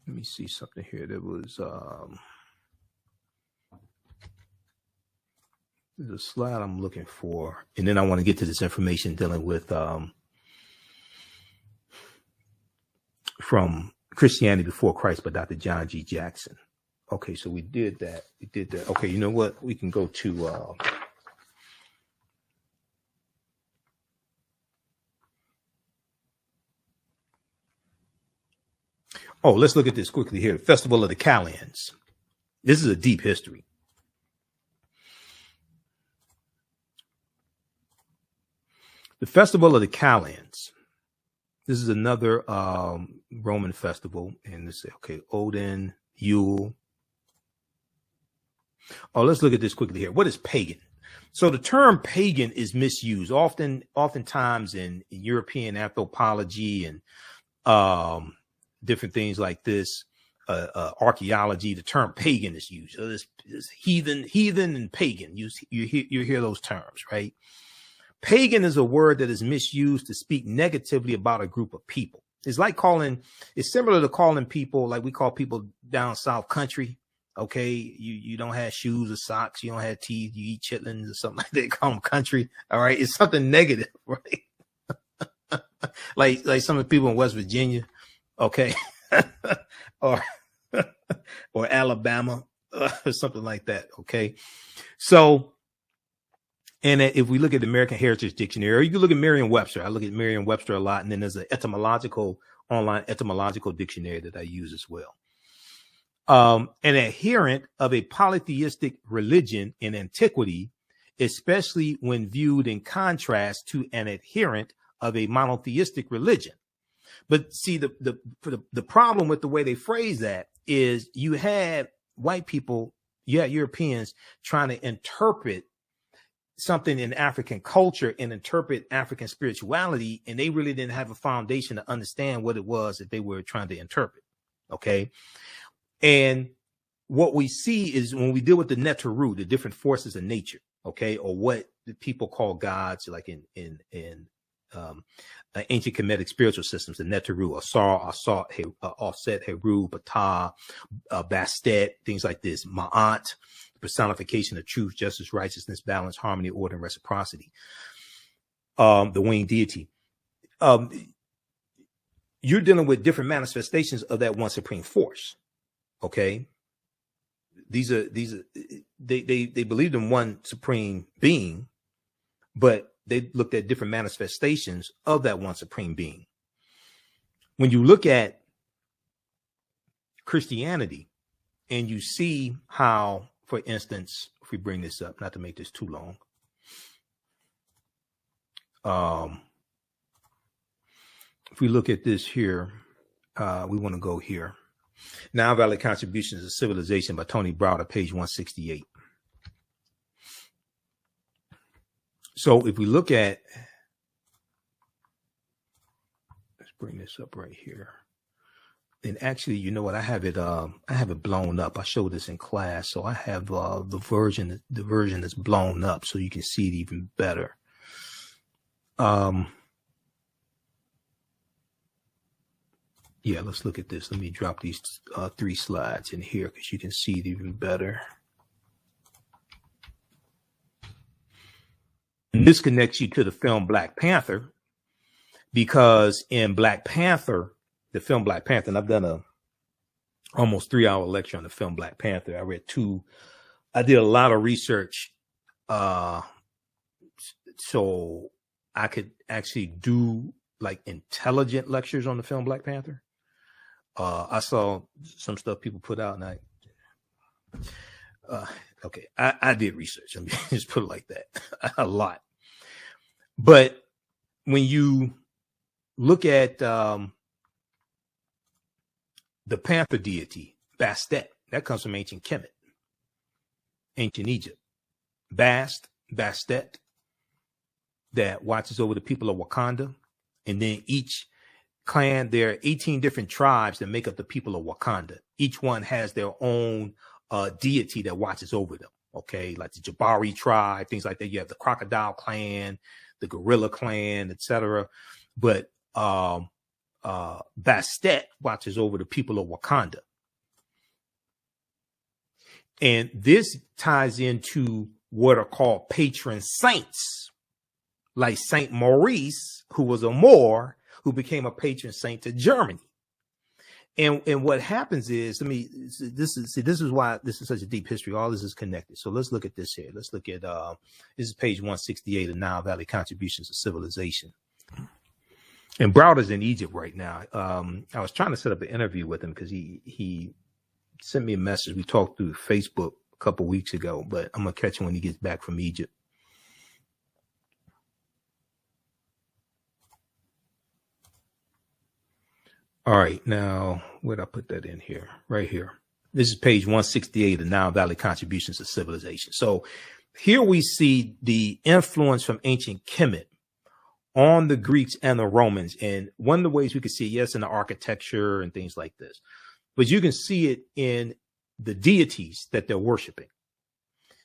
let me see something here. There was there's a slide I'm looking for, and then I want to get to this information dealing with from Christianity Before Christ by Dr. John G. Jackson. Okay, so we did that. Okay, you know what? We can go to let's look at this quickly here. The Festival of the Kalends. This is a deep history. The Festival of the Kalends. This is another Roman festival. And let's say, okay, Odin, Yule. Let's look at this quickly here. What is pagan? So the term pagan is misused oftentimes in European anthropology and different things like this, archaeology. The term pagan is used. So this heathen and pagan. You hear those terms, right? Pagan is a word that is misused to speak negatively about a group of people. It's similar to calling people, like we call people down south country. Okay, you don't have shoes or socks, you don't have teeth, you eat chitlins or something like that. They call them country. All right, it's something negative, right? like some of the people in West Virginia, okay, or Alabama, or something like that. Okay, so. And if we look at the American Heritage Dictionary, or you can look at Merriam-Webster. I look at Merriam-Webster a lot. And then there's an online etymological dictionary that I use as well. An adherent of a polytheistic religion in antiquity, especially when viewed in contrast to an adherent of a monotheistic religion. But see, the problem with the way they phrase that is you had white people, you had Europeans trying to interpret something in African culture and interpret African spirituality, and they really didn't have a foundation to understand what it was that they were trying to interpret. Okay. And what we see is when we deal with the Neteru, the different forces of nature, okay, or what the people call gods, like in ancient Kemetic spiritual systems, the Neteru, Ausar, Auset, Heru, Ptah, Bastet, things like this. Ma'at, personification of truth, justice, righteousness, balance, harmony, order, and reciprocity. The winged deity. You're dealing with different manifestations of that one supreme force. Okay. They believed in one supreme being, but they looked at different manifestations of that one supreme being. When you look at Christianity and you see how, for instance, if we bring this up, not to make this too long, if we look at this here, we want to go here. Now Valley Contributions of Civilization by Tony Browder, page 168. So if we look at, let's bring this up right here. And actually, you know what? I have it blown up. I showed this in class. So I have the version that's blown up so you can see it even better. Yeah, let's look at this. Let me drop these 3 slides in here because you can see it even better. And this connects you to the film Black Panther, because in Black Panther, the film Black Panther, and I've done a almost 3-hour lecture on the film Black Panther. I did a lot of research so I could actually do like intelligent lectures on the film Black Panther. I saw some stuff people put out, and I did research. Let me just put it like that. A lot. But when you look at the Panther deity, Bastet, that comes from ancient Kemet, ancient Egypt. Bastet, that watches over the people of Wakanda. And then each clan, there are 18 different tribes that make up the people of Wakanda. Each one has their own deity that watches over them. Okay, like the Jabari tribe, things like that. You have the Crocodile clan, the Gorilla clan, etc. But Bastet watches over the people of Wakanda. And this ties into what are called patron saints, like Saint Maurice, who was a Moor, who became a patron saint to Germany. And what happens is, this is why this is such a deep history. All this is connected. So let's look at this here. Let's look at, this is page 168 of Nile Valley Contributions to Civilization. And Browder's in Egypt right now. I was trying to set up an interview with him because he sent me a message. We talked through Facebook a couple weeks ago, but I'm going to catch him when he gets back from Egypt. All right, now, where'd I put that in here? Right here. This is page 168 of Nile Valley Contributions to Civilization. So here we see the influence from ancient Kemet on the Greeks and the Romans. And one of the ways we can see it, yes, in the architecture and things like this, but you can see it in the deities that they're worshiping.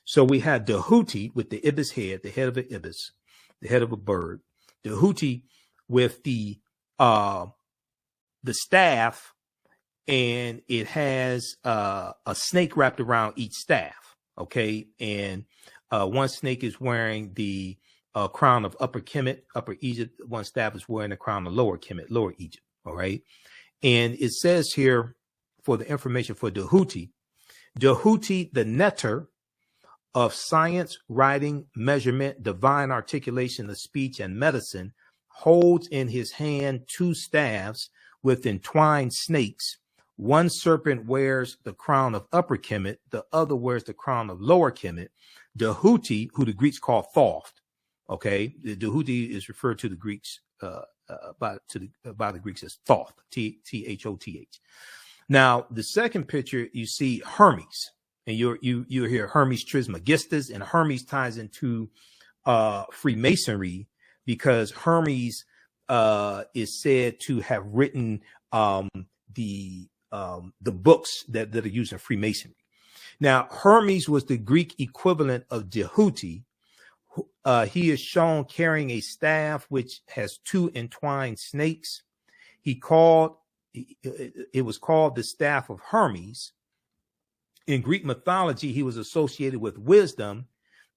So we have the Houthi with the ibis head, the head of an ibis, the head of a bird, the Houthi with the staff, and it has a snake wrapped around each staff. Okay. And one snake is wearing the crown of Upper Kemet, Upper Egypt. One staff is wearing the crown of Lower Kemet, Lower Egypt. All right. And it says here, for the information for the Houthi, the netter of science, writing, measurement, divine articulation of speech and medicine, holds in his hand 2 staffs with entwined snakes. One serpent wears the crown of Upper Kemet, the other wears the crown of Lower Kemet. The Houthi, who the Greeks call Thoth, okay, the Houthi is referred to the Greeks by the Greeks as Thoth, Thoth. Now, the second picture, you see Hermes, and you hear Hermes Trismegistus, and Hermes ties into Freemasonry, because Hermes is said to have written the books that are used in Freemasonry. Now, Hermes was the Greek equivalent of Jehuti, He is shown carrying a staff which has two entwined snakes. It was called the staff of Hermes. In Greek mythology, he was associated with wisdom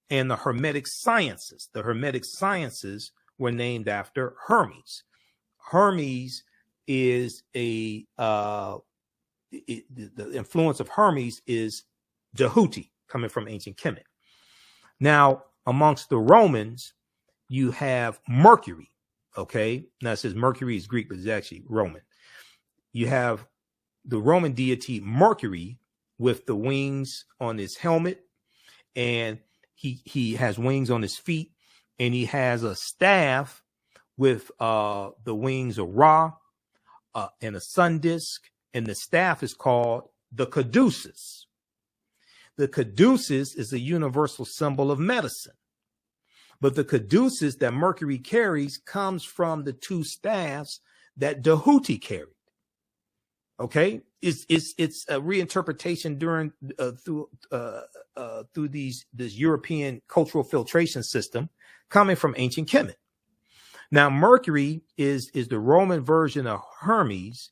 and the Hermetic sciences. The Hermetic sciences were named after Hermes. Hermes is the influence of Hermes is Jehuti, coming from ancient Kemet. Now, amongst the Romans, you have Mercury. Okay, now it says Mercury is Greek, but it's actually Roman. You have the Roman deity Mercury with the wings on his helmet, and he has wings on his feet, and he has a staff with the wings of Ra and a sun disk, and the staff is called the caduceus. The caduceus is a universal symbol of medicine, but the caduceus that Mercury carries comes from the two staffs that Jehuti carried. Okay, it's a reinterpretation through this European cultural filtration system coming from ancient Kemet. Now, Mercury is the Roman version of Hermes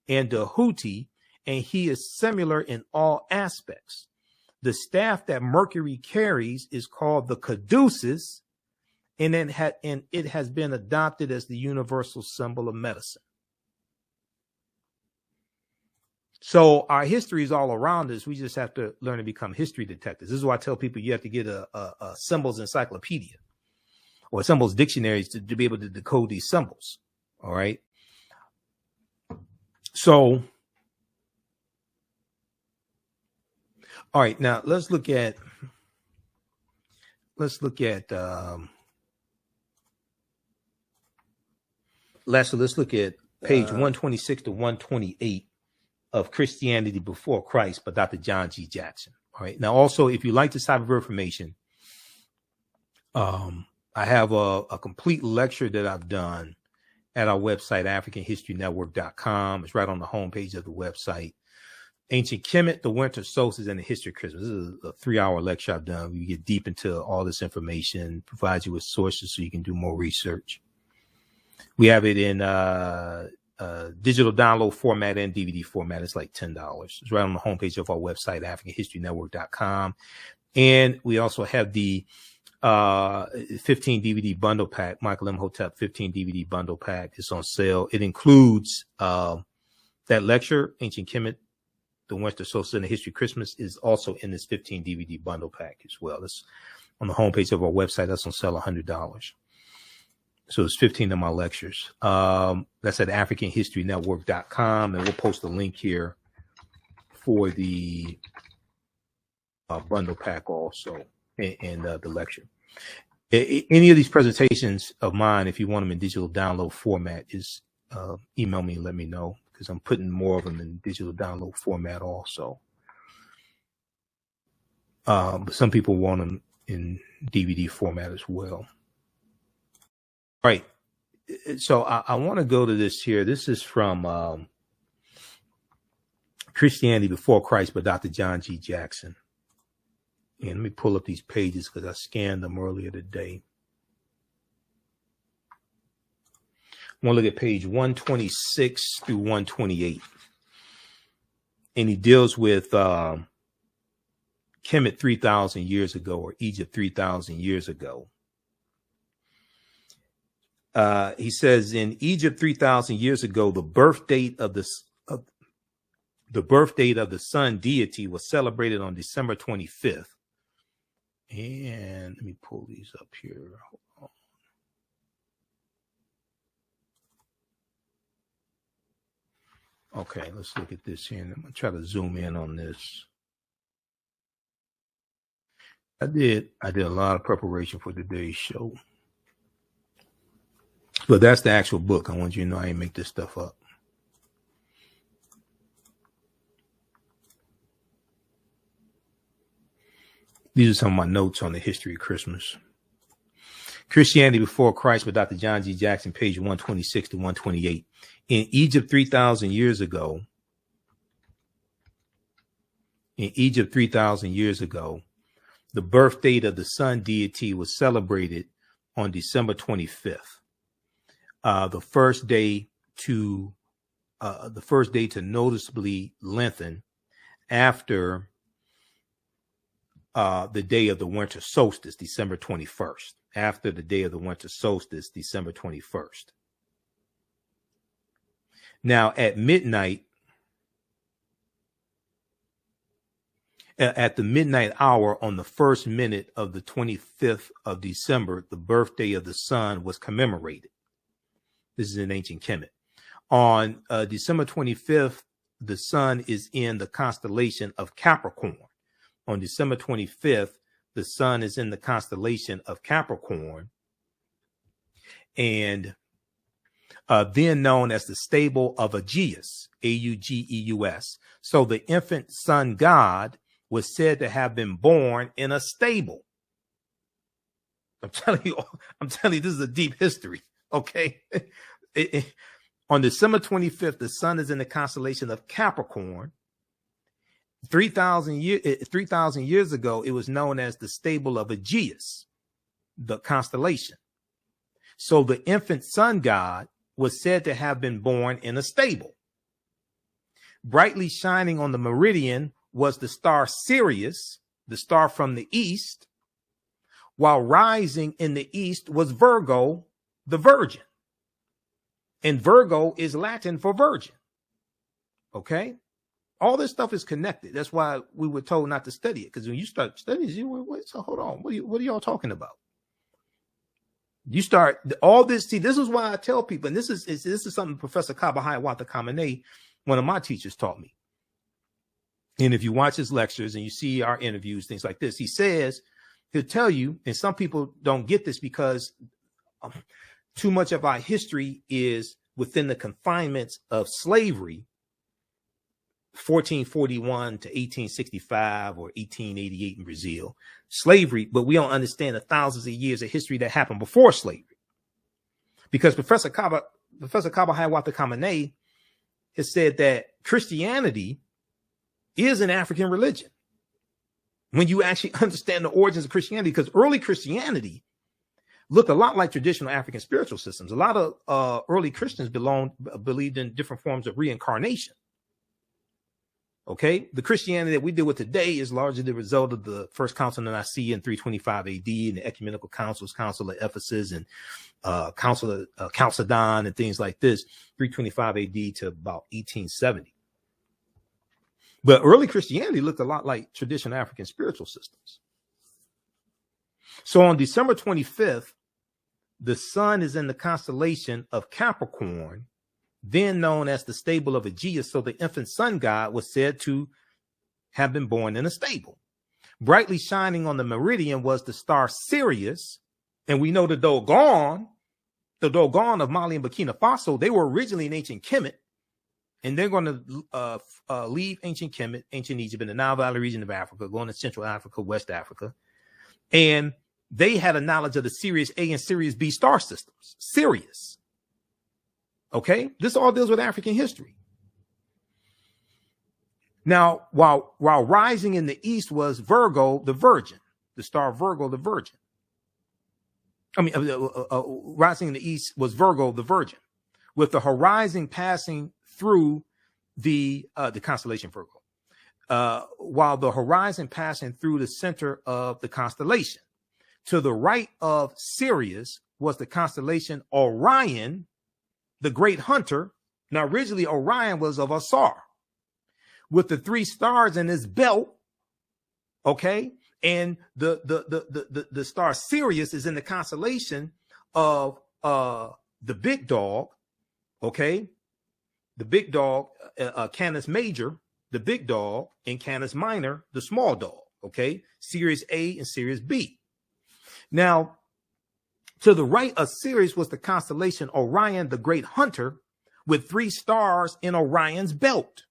and Jehuti, and he is similar in all aspects. The staff that Mercury carries is called the caduceus, and it has been adopted as the universal symbol of medicine. So our history is all around us. We just have to learn to become history detectives. This is why I tell people you have to get a symbols encyclopedia or symbols dictionaries to be able to decode these symbols. All right. So, all right, now let's look at page 126 to 128 of Christianity Before Christ by Dr. John G. Jackson. All right. Now, also, if you like this type of information, I have a complete lecture that I've done at our website, AfricanHistoryNetwork.com. It's right on the homepage of the website. Ancient Kemet, the Winter Solstice, and the History of Christmas. This is a 3-hour lecture I've done. We get deep into all this information, provide you with sources so you can do more research. We have it in digital download format and DVD format. It's like $10. It's right on the homepage of our website, AfricanHistoryNetwork.com. And we also have the 15 DVD bundle pack, Michael Imhotep 15 DVD bundle pack. It's on sale. It includes that lecture, Ancient Kemet, the Winter Solstice, and the History of Christmas, is also in this 15 DVD bundle pack as well. That's on the homepage of our website. That's on sale $100. So it's 15 of my lectures. That's at AfricanHistoryNetwork.com, and we'll post a link here for the bundle pack also, and the lecture. Any of these presentations of mine, if you want them in digital download format, just email me and let me know, because I'm putting more of them in digital download format also. But some people want them in DVD format as well. All right. So I want to go to this here. This is from Christianity Before Christ by Dr. John G. Jackson. And let me pull up these pages because I scanned them earlier today. I want to look at page 126 through 128. And he deals with Kemet 3,000 years ago, or Egypt 3,000 years ago. He says, in Egypt 3,000 years ago, the birth date of the sun deity was celebrated on December 25th. And let me pull these up here. Hold on. Okay, let's look at this here. I'm going to try to zoom in on this. I did a lot of preparation for today's show. But that's the actual book. I want you to know I ain't make this stuff up. These are some of my notes on the history of Christmas. Christianity Before Christ by Dr. John G. Jackson, page 126 to 128. In Egypt 3,000 years ago, the birth date of the sun deity was celebrated on December 25th. The first day to noticeably lengthen after the day of the winter solstice, December 21st. After the day of the winter solstice, December 21st. Now, at midnight, at the midnight hour on the first minute of the 25th of December, the birthday of the sun was commemorated. This is in ancient Kemet. On December 25th, the sun is in the constellation of Capricorn. On December 25th, the sun is in the constellation of Capricorn, and then known as the stable of Aegeus, Augeus. So the infant sun god was said to have been born in a stable. I'm telling you, this is a deep history. Okay. On December 25th, the sun is in the constellation of Capricorn. 3,000 years ago, it was known as the stable of Aegeus, the constellation. So the infant sun god was said to have been born in a stable. Brightly shining on the meridian was the star Sirius, the star from the east, while rising in the east was Virgo, the virgin. And Virgo is Latin for virgin. Okay? All this stuff is connected. That's why we were told not to study it. Because when you start studying, so hold on. What are y'all talking about? You start all this. See, this is why I tell people, and this is something Professor Kabahayawata Kamene, one of my teachers, taught me. And if you watch his lectures and you see our interviews, things like this, he'll tell you, and some people don't get this because too much of our history is within the confinements of slavery, 1441 to 1865 or 1888 in Brazil, slavery, but we don't understand the thousands of years of history that happened before slavery. Because Professor Kabahayawata Kamene has said that Christianity is an African religion. When you actually understand the origins of Christianity, because early Christianity looked a lot like traditional African spiritual systems. A lot of early Christians believed in different forms of reincarnation. Okay, the Christianity that we deal with today is largely the result of the First Council of Nicaea in 325 AD, and the ecumenical councils, Council of Ephesus, and Council of Chalcedon, and things like this, 325 AD to about 1870. But early Christianity looked a lot like traditional African spiritual systems. So on December 25th, the sun is in the constellation of Capricorn, then known as the stable of Aegeus. So the infant sun god was said to have been born in a stable. Brightly shining on the meridian was the star Sirius. And we know the Dogon of Mali and Burkina Faso, they were originally in ancient Kemet. And they're going to leave ancient Kemet, ancient Egypt, in the Nile Valley region of Africa, going to Central Africa, West Africa. And they had a knowledge of the Sirius A and Sirius B star systems. Sirius. Okay, this all deals with African history. Now, while rising in the east was Virgo, the virgin, the star Virgo, the virgin. Rising in the east was Virgo, the virgin, with the horizon passing through the constellation Virgo, while the horizon passing through the center of the constellation. To the right of Sirius was the constellation Orion, the great hunter. Now, originally Orion was of Ausar, with the three stars in his belt. Okay, and the star Sirius is in the constellation of the big dog. Okay, the big dog, Canis Major, the big dog, and Canis Minor, the small dog. Okay, Sirius A and Sirius B. Now, to the right of Sirius was the constellation Orion, the great hunter, with three stars in Orion's belt.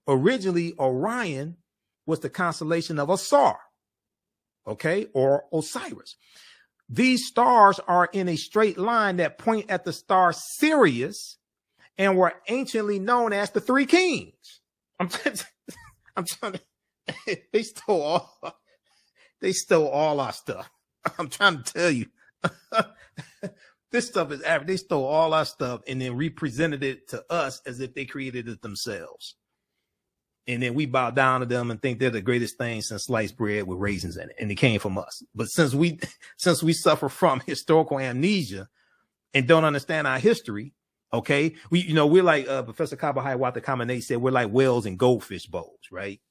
Originally, Orion was the constellation of Ausar, okay, or Osiris. These stars are in a straight line that point at the star Sirius and were anciently known as the Three Kings. I'm trying to, they stole all. They stole all our stuff. I'm trying to tell you. This stuff is average. They stole all our stuff and then represented it to us as if they created it themselves. And then we bow down to them and think they're the greatest thing since sliced bread with raisins in it. And it came from us. But since we suffer from historical amnesia and don't understand our history, okay, we're like Professor Kabahai Kamene said, we're like whales and goldfish bowls, right?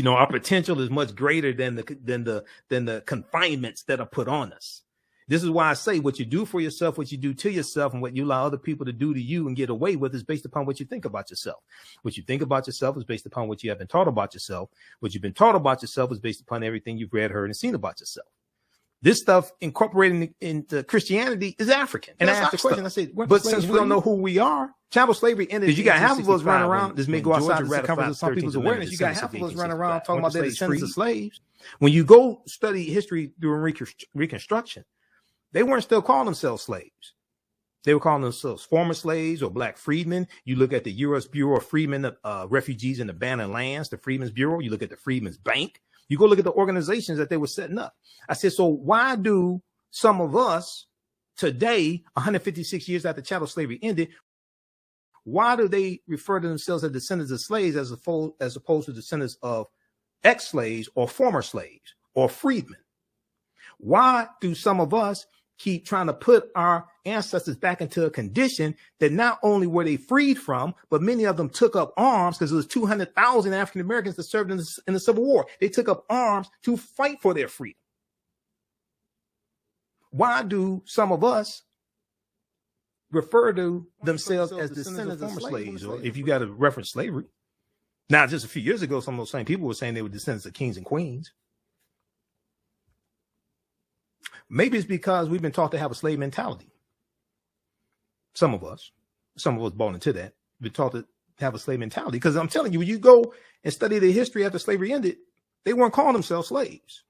Our potential is much greater than the confinements that are put on us. This is why I say what you do for yourself, what you do to yourself, and what you allow other people to do to you and get away with is based upon what you think about yourself. What you think about yourself is based upon what you have been taught about yourself. What you've been taught about yourself is based upon everything you've read, heard, and seen about yourself. This stuff incorporated into Christianity is African. And I asked the question, I said, but since we don't know who we are, chattel slavery ended. Because you got half of us running around. This may go outside the circumference of some people's awareness. You got half of us running around talking about their descendants of slaves. When you go study history during Reconstruction, they weren't still calling themselves slaves. They were calling themselves former slaves or black freedmen. You look at the U.S. Bureau of Freedmen, Refugees and Abandoned Lands, the Freedmen's Bureau. You look at the Freedmen's Bank. You go look at the organizations that they were setting up. I said, so why do some of us today, 156 years after chattel slavery ended, why do they refer to themselves as descendants of slaves as opposed to descendants of ex-slaves or former slaves or freedmen? Why do some of us keep trying to put our ancestors back into a condition that not only were they freed from, but many of them took up arms because there was 200,000 African Americans that served in the Civil War. They took up arms to fight for their freedom. Why do some of us refer to themselves as descendants of slaves? Or if you got to reference slavery. Now, just a few years ago, some of those same people were saying they were descendants of kings and queens. Maybe it's because we've been taught to have a slave mentality. Some of us born into that, been taught to have a slave mentality. Because I'm telling you, when you go and study the history after slavery ended, they weren't calling themselves slaves.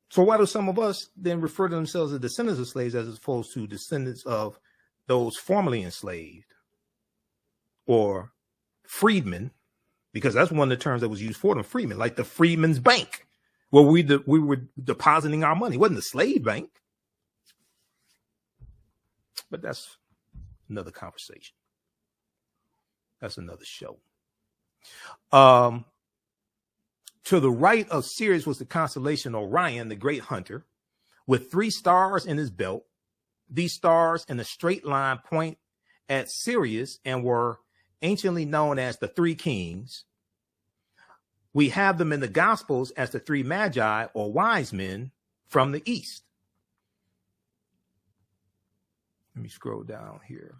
So why do some of us then refer to themselves as descendants of slaves as opposed to descendants of those formerly enslaved or freedmen? Because that's one of the terms that was used for them, freedmen, like the Freedmen's Bank. Where we were depositing our money. It wasn't the slave bank. But that's another conversation. That's another show. To the right of Sirius was the constellation Orion, the great hunter, with 3 stars in his belt. These stars in a straight line point at Sirius and were anciently known as the 3 kings. We have them in the Gospels as the 3 magi or wise men from the east. Let me scroll down here.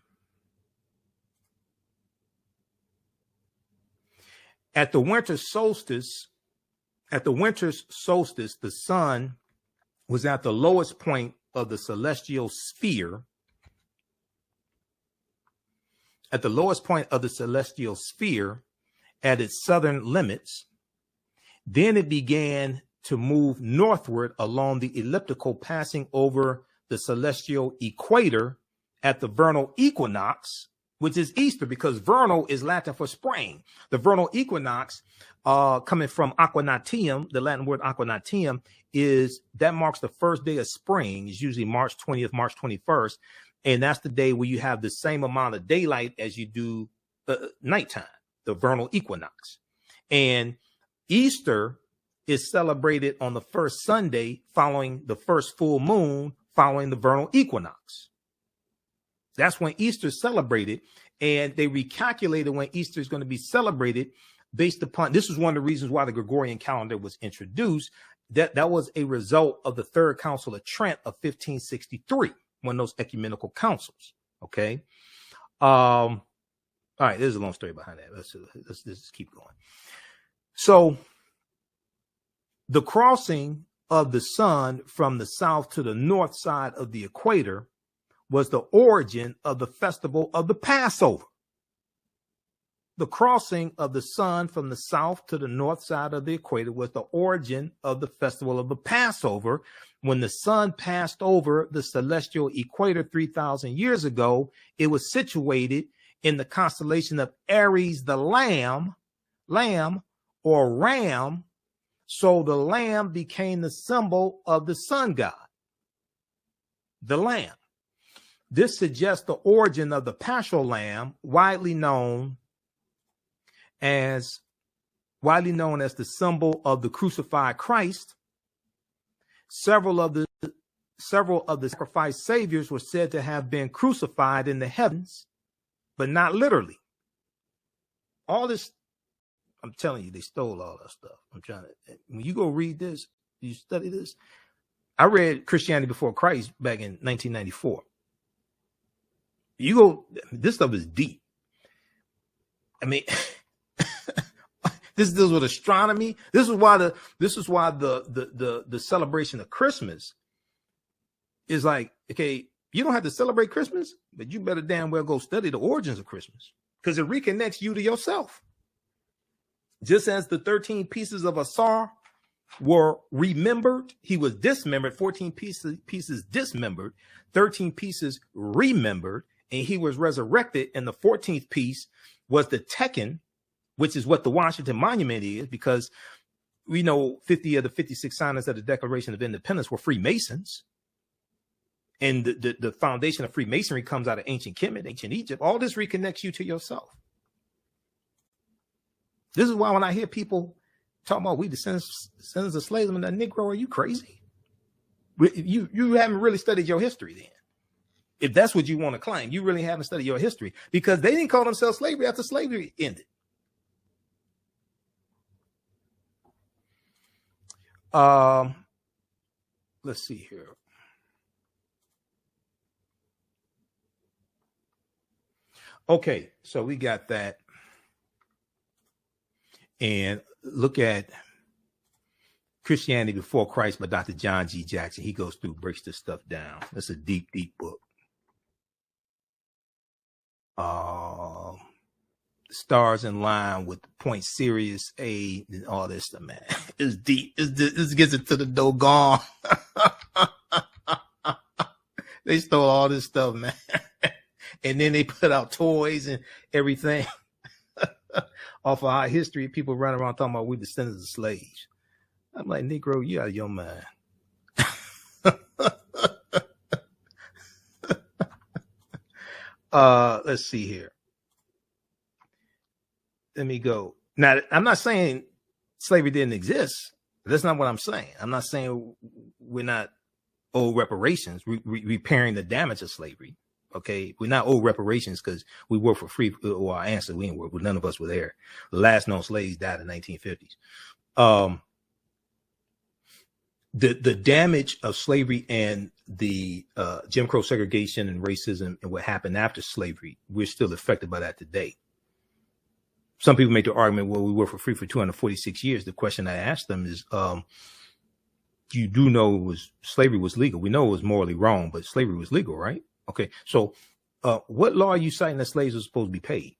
At the winter solstice, the sun was at the lowest point of the celestial sphere. At the lowest point of the celestial sphere, at its southern limits. Then it began to move northward along the elliptical, passing over the celestial equator at the vernal equinox, which is Easter, because vernal is Latin for spring. The vernal equinox, coming from aquanatium, the Latin word aquanatium, that marks the first day of spring. It's usually March 20th, March 21st. And that's the day where you have the same amount of daylight as you do nighttime, the vernal equinox. And Easter is celebrated on the first Sunday following the first full moon following the vernal equinox. That's when Easter is celebrated, and they recalculated when Easter is going to be celebrated based upon, this is one of the reasons why the Gregorian calendar was introduced. That was a result of the Third Council of Trent of 1563, one of those ecumenical councils. Okay. All right. There's a long story behind that. Let's just keep going. So the crossing of the sun from the south to the north side of the equator was the origin of the festival of the Passover. The crossing of the sun from the south to the north side of the equator was the origin of the festival of the Passover. When the sun passed over the celestial equator 3,000 years ago, it was situated in the constellation of Aries, the lamb or ram, So the lamb became the symbol of the sun god, the lamb. This suggests the origin of the paschal lamb, widely known as the symbol of the crucified Christ. Several of the sacrificed saviors were said to have been crucified in the heavens, but not literally. All this, I'm telling you, they stole all that stuff. When you go read this, you study this. I read Christianity Before Christ back in 1994. This stuff is deep. I mean, this deals with astronomy. This is why the celebration of Christmas is like, okay, you don't have to celebrate Christmas, but you better damn well go study the origins of Christmas, because it reconnects you to yourself. Just as the 13 pieces of Ausar were remembered, he was dismembered, 14 pieces dismembered, 13 pieces remembered, and he was resurrected. And the 14th piece was the Tekken, which is what the Washington Monument is, because we know 50 of the 56 signers of the Declaration of Independence were Freemasons. And the foundation of Freemasonry comes out of ancient Kemet, ancient Egypt. All this reconnects you to yourself. This is why when I hear people talking about we descendants of slaves, I'm like, Negro, are you crazy? You haven't really studied your history then. If that's what you want to claim, you really haven't studied your history, because they didn't call themselves slavery after slavery ended. Let's see here. Okay, so we got that. And look at Christianity Before Christ by Dr. John G. Jackson. He goes through, breaks this stuff down. That's a deep, deep book. Stars in line with Point Sirius A and all this stuff, man. It's deep. This gets it to the doggone. They stole all this stuff, man. And then they put out toys and everything off of our history. People running around talking about we descendants of slaves. I'm like, Negro, you out of your mind. Let's see here. Let me go. Now, I'm not saying slavery didn't exist. That's not what I'm saying. I'm not saying we're not owed reparations, repairing the damage of slavery. Okay, we're not owed reparations because we work for free. Or our ancestors, we didn't work. None of us were there. The last known slaves died in the 1950s. The damage of slavery and the Jim Crow segregation and racism and what happened after slavery, we're still affected by that today. Some people make the argument, well, we worked for free for 246 years. The question I asked them is, you do know slavery was legal. We know it was morally wrong, but slavery was legal, right? Okay, so what law are you citing that slaves are supposed to be paid?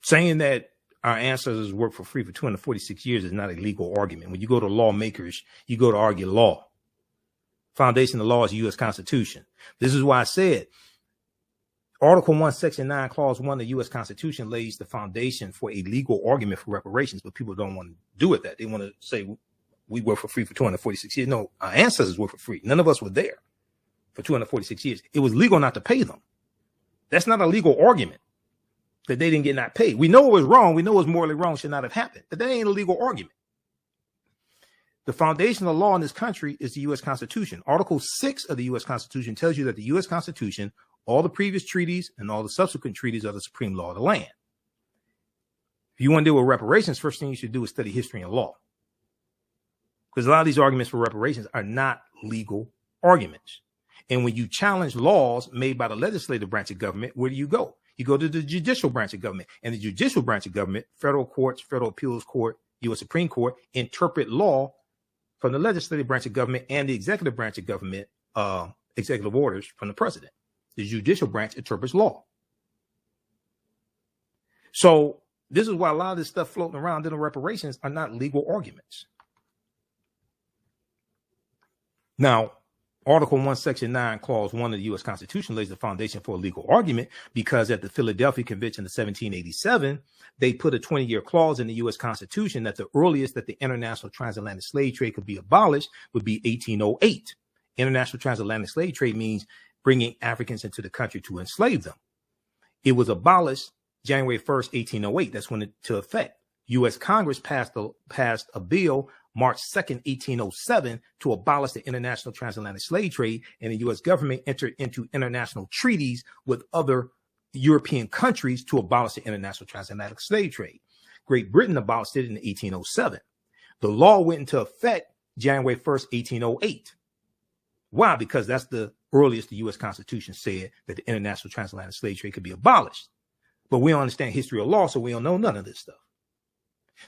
Saying that our ancestors worked for free for 246 years is not a legal argument. When you go to lawmakers, you go to argue law. Foundation of law is the U.S. Constitution. This is why I said Article 1, Section 9, Clause 1 of the U.S. Constitution lays the foundation for a legal argument for reparations, but people don't want to do it that. They want to say we worked for free for 246 years. No, our ancestors worked for free. None of us were there for 246 years. It was legal not to pay them. That's not a legal argument that they didn't get not paid. We know it was wrong. We know it was morally wrong, should not have happened. But that ain't a legal argument. The foundation of law in this country is the U.S. Constitution. Article 6 of the U.S. Constitution tells you that the U.S. Constitution, all the previous treaties and all the subsequent treaties are the supreme law of the land. If you want to deal with reparations, first thing you should do is study history and law. Because a lot of these arguments for reparations are not legal arguments. And when you challenge laws made by the legislative branch of government, where do you go? You go to the judicial branch of government. And the judicial branch of government, federal courts, federal appeals court, U.S. Supreme Court, interpret law from the legislative branch of government and the executive branch of government, executive orders from the president. The judicial branch interprets law. So this is why a lot of this stuff floating around in the reparations are not legal arguments. Now, Article 1, Section 9, Clause 1 of the U.S. Constitution lays the foundation for a legal argument because at the Philadelphia Convention of 1787, they put a 20-year clause in the U.S. Constitution that the earliest that the international transatlantic slave trade could be abolished would be 1808. International transatlantic slave trade means bringing Africans into the country to enslave them. It was abolished January 1st, 1808. That's when it took effect. U.S. Congress passed a bill March 2nd, 1807 to abolish the international transatlantic slave trade, and the U.S. government entered into international treaties with other European countries to abolish the international transatlantic slave trade. Great Britain abolished it in 1807. The law went into effect January 1st, 1808. Why? Because that's the earliest the U.S. Constitution said that the international transatlantic slave trade could be abolished. But we don't understand history or law, so we don't know none of this stuff.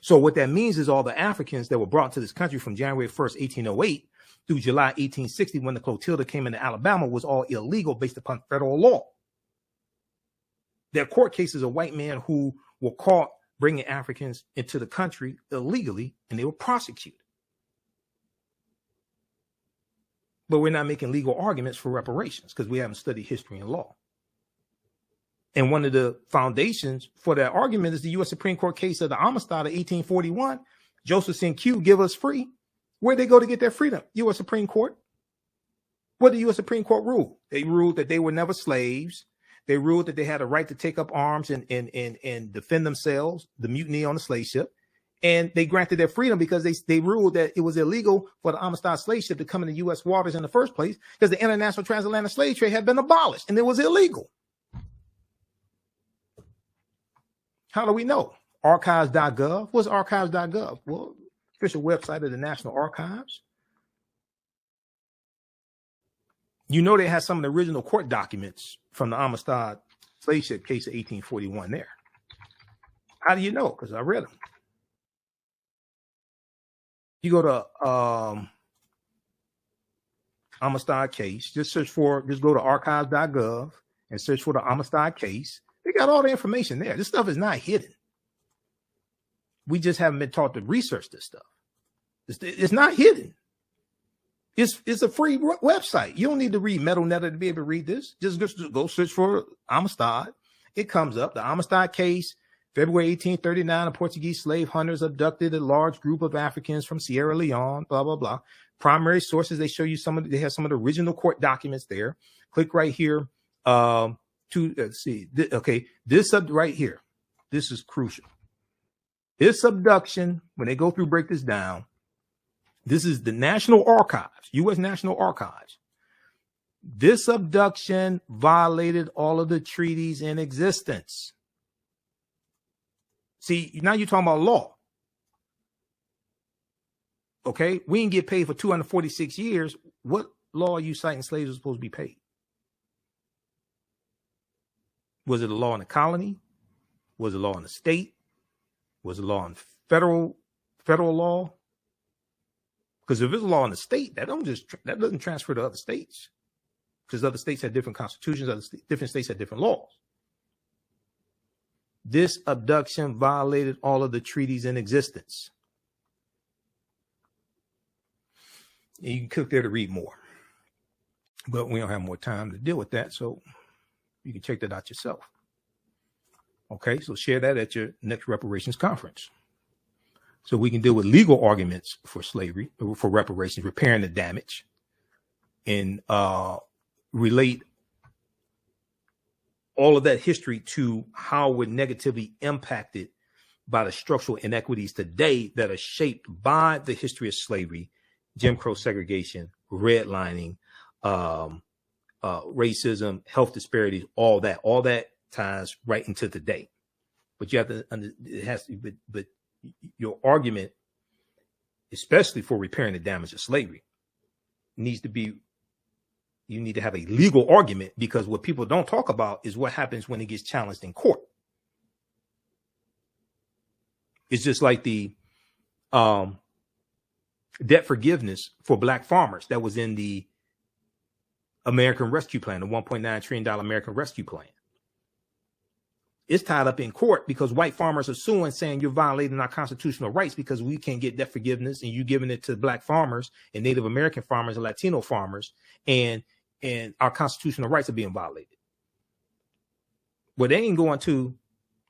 So what that means is all the Africans that were brought to this country from January 1st, 1808 through July 1860, when the flotilla came into Alabama, was all illegal based upon federal law. There are court cases of white men who were caught bringing Africans into the country illegally, and they were prosecuted. But we're not making legal arguments for reparations because we haven't studied history and law. And one of the foundations for that argument is the U.S. Supreme Court case of the Amistad of 1841. Joseph and Q give us free. Where'd they go to get their freedom? U.S. Supreme Court. What did the U.S. Supreme Court rule? They ruled that they were never slaves. They ruled that they had a right to take up arms and defend themselves, the mutiny on the slave ship. And they granted their freedom because they ruled that it was illegal for the Amistad slave ship to come into U.S. waters in the first place because the international transatlantic slave trade had been abolished and it was illegal. How do we know? Archives.gov. What's archives.gov? Well, official website of the National Archives. You know they have some of the original court documents from the Amistad slave ship case of 1841 there. How do you know? Because I read them. You go to Amistad case, just go to archives.gov and search for the Amistad case. They got all the information there. This stuff is not hidden. We just haven't been taught to research this stuff. It's not hidden. It's a free website. You don't need to read Metal Netter to be able to read this. Just go search for Amistad. It comes up. The Amistad case, February 1839, a Portuguese slave hunters abducted a large group of Africans from Sierra Leone, blah, blah, blah. Primary sources, they show you they have some of the original court documents there. Click right here. Let's see. This right here. This is crucial. This abduction, when they go through, break this down. This is the National Archives, U.S. National Archives. This abduction violated all of the treaties in existence. See, now you're talking about law. Okay, we didn't get paid for 246 years. What law are you citing slaves are supposed to be paid? Was it a law in the colony? Was it a law in the state? Was it a law in federal law? Because if it's a law in the state, that doesn't transfer to other states. Because other states have different constitutions, different states have different laws. This abduction violated all of the treaties in existence. And you can click there to read more. But we don't have more time to deal with that, so you can check that out yourself. Okay, so share that at your next reparations conference. So we can deal with legal arguments for slavery, for reparations, repairing the damage, and relate all of that history to how we're negatively impacted by the structural inequities today that are shaped by the history of slavery, Jim Crow segregation, redlining, racism, health disparities, all that ties right into today. But you have to, it has to, but your argument, especially for repairing the damage of slavery, needs to be, you need to have a legal argument, because what people don't talk about is what happens when it gets challenged in court. It's just like the debt forgiveness for black farmers that was in the American Rescue Plan, the $1.9 trillion American Rescue Plan. It's tied up in court because white farmers are suing, saying you're violating our constitutional rights because we can't get debt forgiveness, and you giving it to black farmers and Native American farmers and Latino farmers, and our constitutional rights are being violated. Well, they ain't going to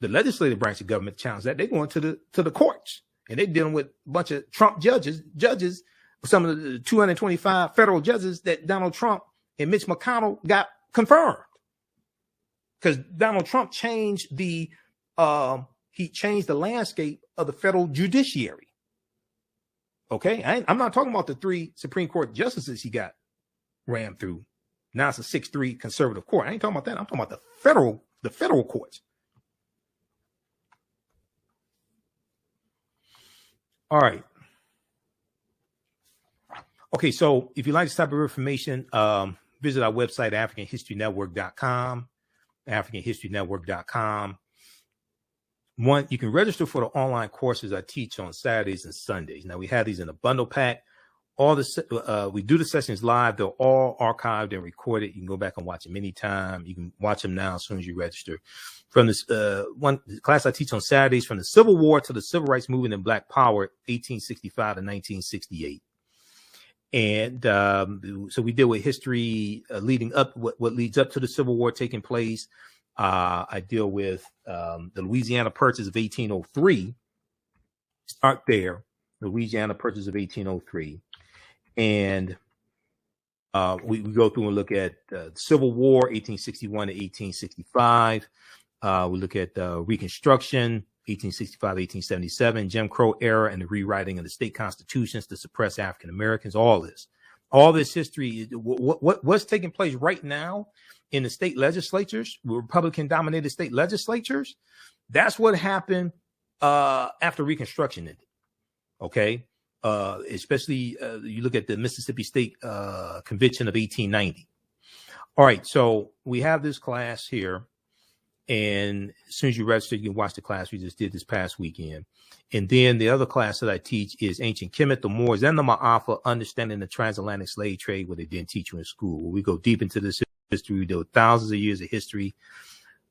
the legislative branch of government to challenge that. They're going to the courts, and they're dealing with a bunch of Trump judges, some of the 225 federal judges that Donald Trump and Mitch McConnell got confirmed. Because Donald Trump changed the landscape of the federal judiciary. Okay, I'm not talking about the 3 Supreme Court justices he got rammed through. Now it's a 6-3 conservative court. I ain't talking about that. I'm talking about the federal courts. All right. Okay, so if you like this type of information, visit our website, AfricanHistoryNetwork.com. AfricanHistoryNetwork.com. One, you can register for the online courses I teach on Saturdays and Sundays. Now, we have these in a bundle pack. We do the sessions live. They're all archived and recorded. You can go back and watch them anytime. You can watch them now as soon as you register. From this one class I teach on Saturdays, from the Civil War to the Civil Rights Movement and Black Power, 1865 to 1968. And so we deal with history leading up, what leads up to the Civil War taking place. I deal with the Louisiana Purchase of 1803. Start there, the Louisiana Purchase of 1803. And we go through and look at the Civil War, 1861 to 1865. We look at Reconstruction, 1865 to 1877, Jim Crow era and the rewriting of the state constitutions to suppress African Americans. All this history, what's taking place right now in the state legislatures, Republican dominated state legislatures. That's what happened after Reconstruction ended. Okay. Especially you look at the Mississippi State Convention of 1890. All right. So we have this class here. And as soon as you register, you can watch the class we just did this past weekend. And then the other class that I teach is Ancient Kemet, the Moors, and the Ma'afa, Understanding the Transatlantic Slave Trade, what they didn't teach you in school. Where we go deep into this history. We do thousands of years of history.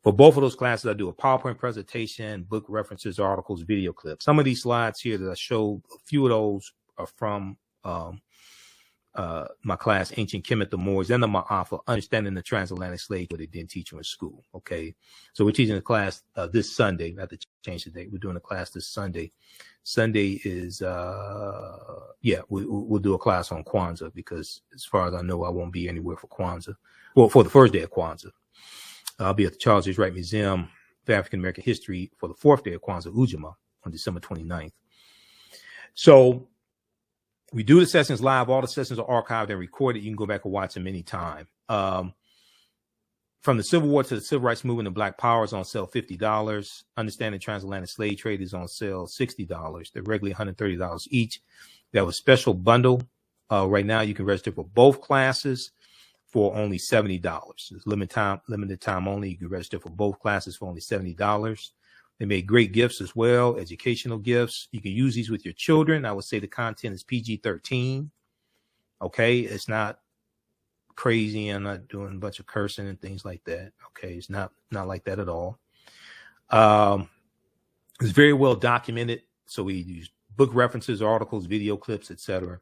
For both of those classes, I do a PowerPoint presentation, book references, articles, video clips. Some of these slides here that I show, a few of those are from my class, Ancient Kemet, the Moors, and the Ma'afa, Understanding the Transatlantic Slave, what they didn't teach you in school. Okay. So we're teaching a class this Sunday. I have to change the date. We're doing a class this Sunday. Sunday is, we'll do a class on Kwanzaa because as far as I know, I won't be anywhere for Kwanzaa. Well, for the first day of Kwanzaa. I'll be at the Charles H. Wright Museum for African American History for the fourth day of Kwanzaa, Ujamaa, on December 29th. So we do the sessions live. All the sessions are archived and recorded. You can go back and watch them anytime. From the Civil War to the Civil Rights Movement and Black Power is on sale $50. Understanding Transatlantic Slave Trade is on sale $60. They're regularly $130 each. They have a special bundle. Right now, you can register for both classes for only $70. It's limited time only. You can register for both classes for only $70. They made great gifts as well, educational gifts. You can use these with your children. I would say the content is PG-13. Okay, it's not crazy. I'm not doing a bunch of cursing and things like that. Okay, it's not like that at all. It's very well documented. So we use book references, articles, video clips, etc.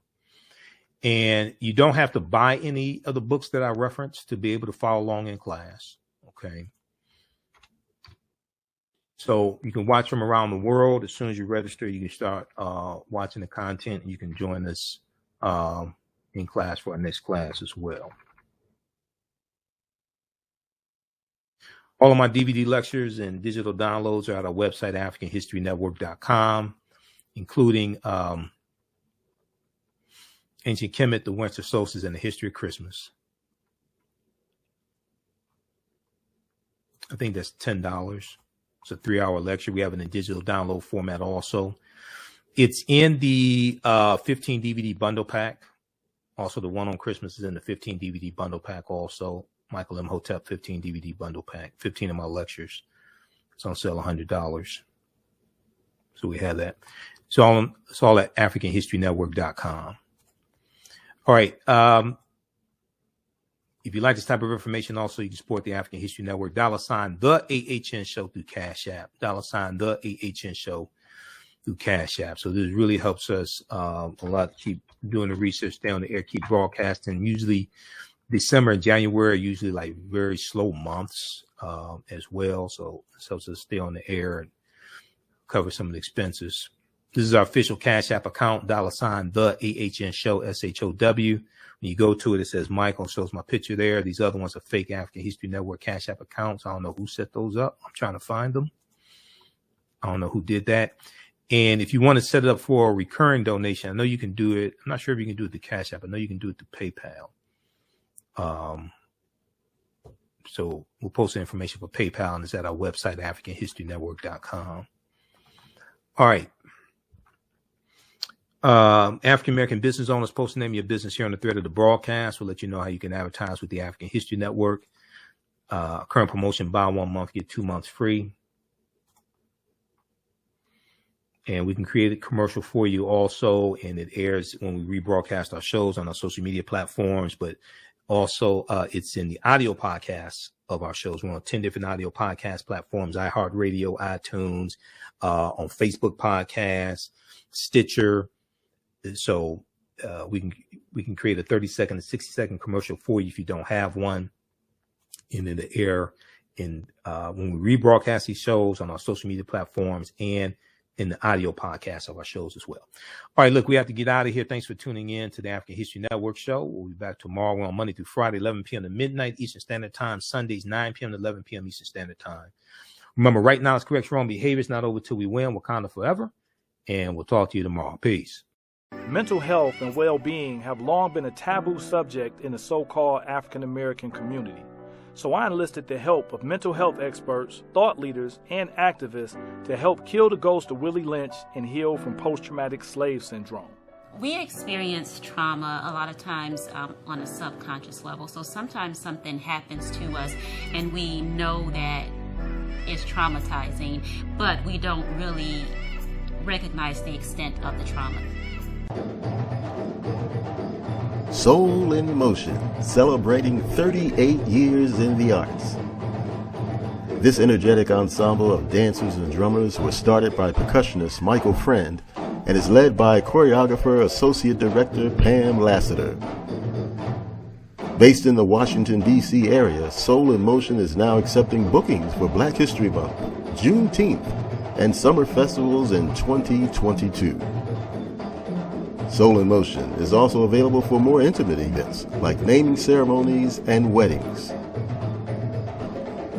And you don't have to buy any of the books that I reference to be able to follow along in class. Okay. So you can watch from around the world. As soon as you register, you can start watching the content. And you can join us in class for our next class as well. All of my DVD lectures and digital downloads are at our website, AfricanHistoryNetwork.com, including Ancient Kemet, the Winter Solstice, and the History of Christmas. I think that's $10. It's a 3-hour lecture. We have it in digital download format also. It's in the 15 DVD bundle pack. Also, the one on Christmas is in the 15 DVD bundle pack also. Michael Imhotep 15 DVD bundle pack. 15 of my lectures. It's on sale $100. So we have that. It's all at AfricanHistoryNetwork.com. All right. If you like this type of information, also you can support the African History Network. $ TheAHNShow through Cash App. $ TheAHNShow through Cash App. So this really helps us a lot to keep doing the research, stay on the air, keep broadcasting. Usually December and January are usually like very slow months as well. So it helps us stay on the air and cover some of the expenses. This is our official Cash App account, $ TheAHNShow, SHOW. When you go to it, it says Michael, shows my picture there. These other ones are fake African History Network Cash App accounts. I don't know who set those up. I'm trying to find them. I don't know who did that. And if you want to set it up for a recurring donation, I know you can do it. I'm not sure if you can do it through Cash App. I know you can do it through PayPal. So we'll post the information for PayPal, and it's at our website, AfricanHistoryNetwork.com. All right. African-American business owners, post the name of your business here on the thread of the broadcast. We'll let you know how you can advertise with the African History Network. Current promotion, buy 1 month, get 2 months free. And we can create a commercial for you also, and it airs when we rebroadcast our shows on our social media platforms, but also it's in the audio podcasts of our shows. We're on 10 different audio podcast platforms: iHeartRadio, iTunes, on Facebook Podcasts, Stitcher. So we can create a 30-second to 60-second commercial for you if you don't have one. And in the air, and when we rebroadcast these shows on our social media platforms and in the audio podcast of our shows as well. All right, look, we have to get out of here. Thanks for tuning in to the African History Network show. We'll be back tomorrow. We're on Monday through Friday, 11 p.m. to midnight Eastern Standard Time. Sundays, 9 p.m. to 11 p.m. Eastern Standard Time. Remember, right now it's correct wrong behavior. It's not over till we win. Wakanda forever. And we'll talk to you tomorrow. Peace. Mental health and well-being have long been a taboo subject in the so-called African-American community. So I enlisted the help of mental health experts, thought leaders, and activists to help kill the ghost of Willie Lynch and heal from post-traumatic slave syndrome. We experience trauma a lot of times on a subconscious level. So sometimes something happens to us and we know that it's traumatizing, but we don't really recognize the extent of the trauma. Soul in Motion, celebrating 38 years in the arts. This energetic ensemble of dancers and drummers was started by percussionist Michael Friend and is led by choreographer Associate Director Pam Lassiter. Based in the Washington, D.C. area, Soul in Motion is now accepting bookings for Black History Month, Juneteenth, and summer festivals in 2022. Soul in Motion is also available for more intimate events like naming ceremonies and weddings.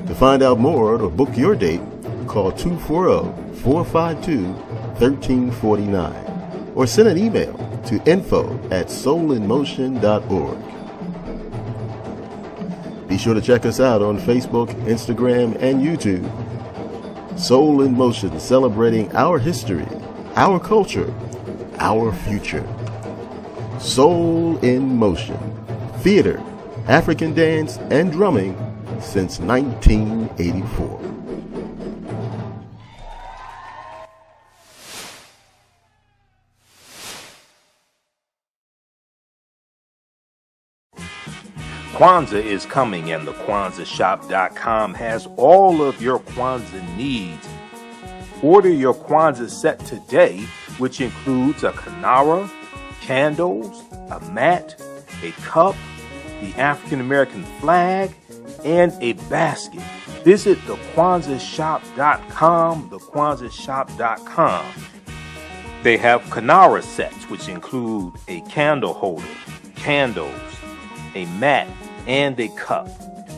To find out more or book your date, call 240-452-1349 or send an email to info@soulinmotion.org. Be sure to check us out on Facebook, Instagram, and YouTube. Soul in Motion, celebrating our history, our culture, our future. Soul in Motion. Theater, African dance, and drumming since 1984. Kwanzaa is coming, and the TheAHNShow.com has all of your Kwanzaa needs. Order your Kwanzaa set today, which includes a kinara, candles, a mat, a cup, the African American flag, and a basket. Visit TheAHNShow.com, TheAHNShow.com. They have kinara sets, which include a candle holder, candles, a mat, and a cup.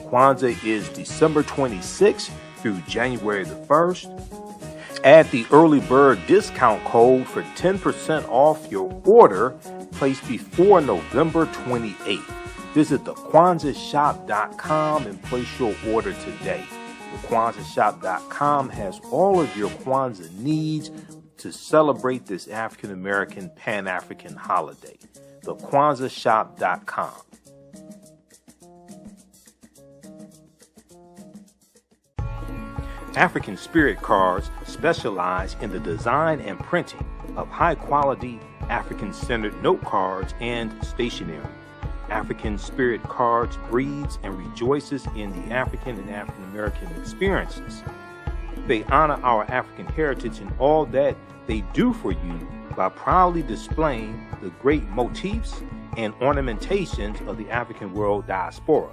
Kwanzaa is December 26th through January the 1st. Add the early bird discount code for 10% off your order placed before November 28th. Visit TheAHNShow.com and place your order today. TheAHNShow.com has all of your Kwanzaa needs to celebrate this African American Pan-African holiday. TheAHNShow.com. African Spirit Cards specialize in the design and printing of high-quality African-centered note cards and stationery. African Spirit Cards breeds and rejoices in the African and African American experiences. They honor our African heritage in all that they do for you by proudly displaying the great motifs and ornamentations of the African world diaspora.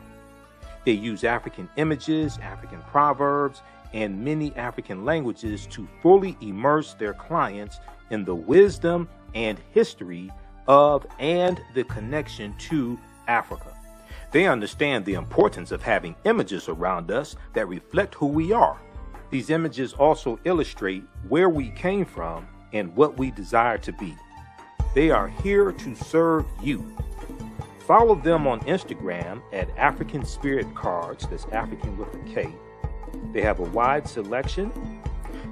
They use African images, African proverbs, and many African languages to fully immerse their clients in the wisdom and history of and the connection to Africa. They understand the importance of having images around us that reflect who we are. These images also illustrate where we came from and what we desire to be. They are here to serve you. Follow them on Instagram at African Spirit Cards, that's African with a K. They have a wide selection.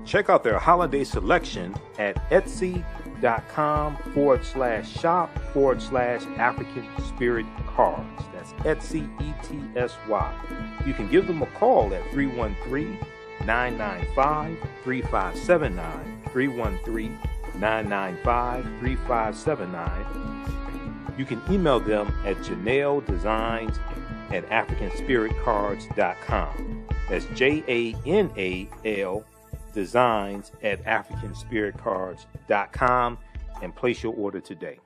Check out their holiday selection at etsy.com/shop/African Spirit Cards. That's Etsy, ETSY. You can give them a call at 313-995-3579, 313-995-3579. You can email them at janeldesigns@africanspiritcards.com. That's JANAL designs@africanspiritcards.com and place your order today.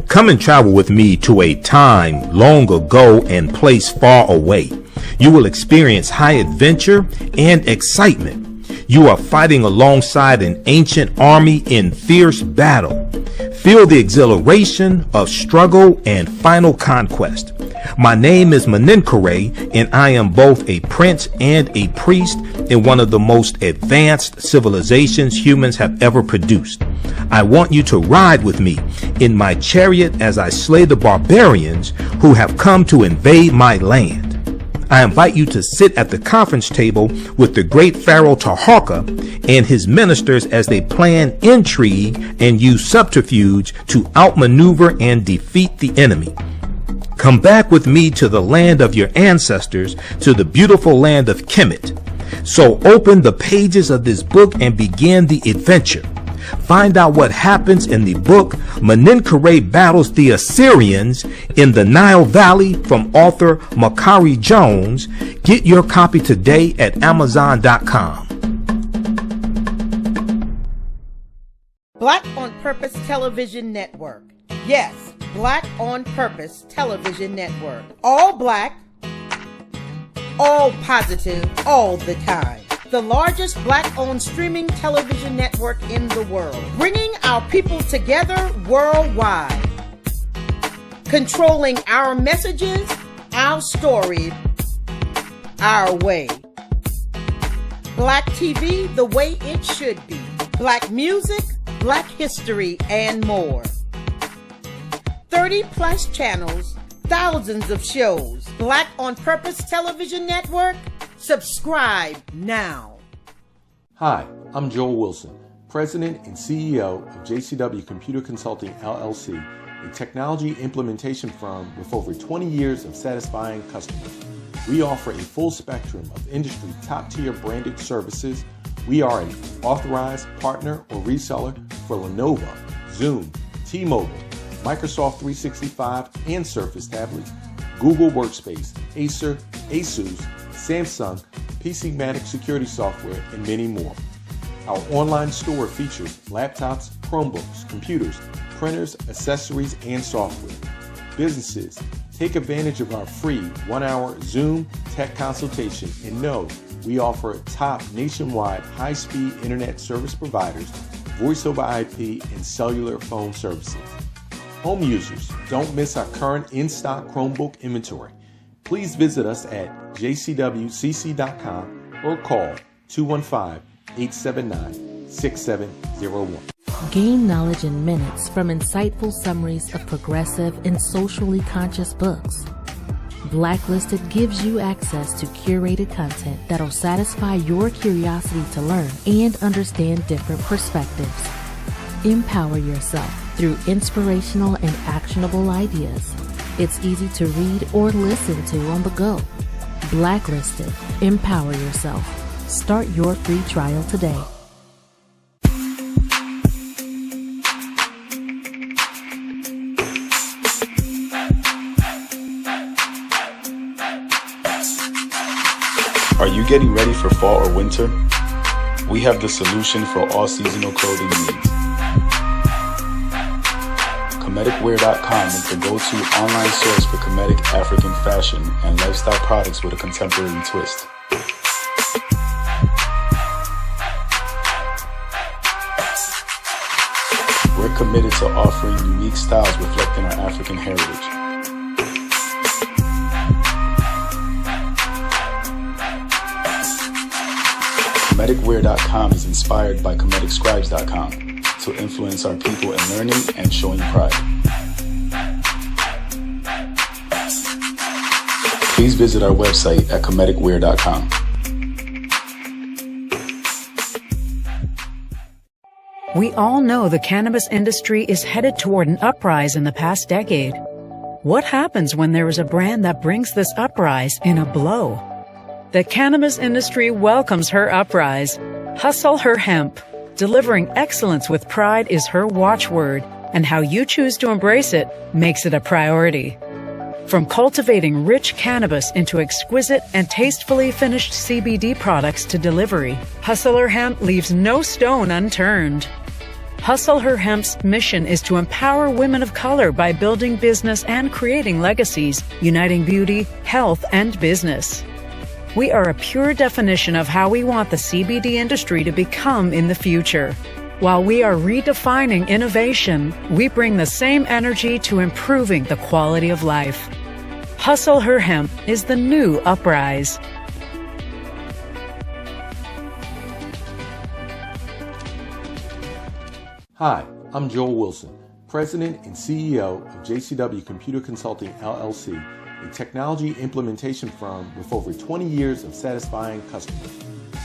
Come and travel with me to a time long ago and place far away. You will experience high adventure and excitement. You are fighting alongside an ancient army in fierce battle. Feel the exhilaration of struggle and final conquest. My name is Menenkere, and I am both a prince and a priest in one of the most advanced civilizations humans have ever produced. I want you to ride with me in my chariot as I slay the barbarians who have come to invade my land. I invite you to sit at the conference table with the great Pharaoh Taharka and his ministers as they plan intrigue and use subterfuge to outmaneuver and defeat the enemy. Come back with me to the land of your ancestors, to the beautiful land of Kemet. So open the pages of this book and begin the adventure. Find out what happens in the book Menenkere Battles the Assyrians in the Nile Valley from author Makari Jones. Get your copy today at Amazon.com. Black on Purpose Television Network. Yes, Black on Purpose Television Network. All black, all positive, all the time. The largest black-owned streaming television network in the world, bringing our people together worldwide, controlling our messages, our story, our way. Black TV the way it should be. Black music, black history, and more. 30-plus channels, thousands of shows. Black on Purpose Television Network. Subscribe now. Hi, I'm Joel Wilson, President and CEO of JCW Computer Consulting LLC, a technology implementation firm with over 20 years of satisfying customers. We offer a full spectrum of industry top-tier branded services. We are an authorized partner or reseller for Lenovo, Zoom, T-Mobile, Microsoft 365 and Surface tablets, Google Workspace, Acer, Asus, Samsung, PCmatic security software, and many more. Our online store features laptops, Chromebooks, computers, printers, accessories, and software. Businesses, take advantage of our free 1-hour Zoom tech consultation and know we offer top nationwide high-speed internet service providers, voice over IP, and cellular phone services. Home users, don't miss our current in-stock Chromebook inventory. Please visit us at jcwcc.com or call 215-879-6701. Gain knowledge in minutes from insightful summaries of progressive and socially conscious books. Blacklisted gives you access to curated content that'll satisfy your curiosity to learn and understand different perspectives. Empower yourself through inspirational and actionable ideas. It's easy to read or listen to on the go. Blacklisted. Empower yourself. Start your free trial today. Are you getting ready for fall or winter? We have the solution for all seasonal clothing needs. Kemeticwear.com is the go-to online source for Kemetic African fashion and lifestyle products with a contemporary twist. We're committed to offering unique styles reflecting our African heritage. Kemeticwear.com is inspired by KemeticScribes.com to influence our people in learning and showing pride. Please visit our website at Kemeticwear.com. We all know the cannabis industry is headed toward an uprise in the past decade. What happens when there is a brand that brings this uprise in a blow? The cannabis industry welcomes her uprise. Hustle her hemp. Delivering excellence with pride is her watchword, and how you choose to embrace it makes it a priority. From cultivating rich cannabis into exquisite and tastefully finished CBD products to delivery, Hustle Her Hemp leaves no stone unturned. Hustle Her Hemp's mission is to empower women of color by building business and creating legacies, uniting beauty, health, and business. We are a pure definition of how we want the CBD industry to become in the future. While we are redefining innovation, we bring the same energy to improving the quality of life. Hustle Her Hemp is the new uprise. Hi, I'm Joel Wilson, President and CEO of JCW Computer Consulting LLC, a technology implementation firm with over 20 years of satisfying customers.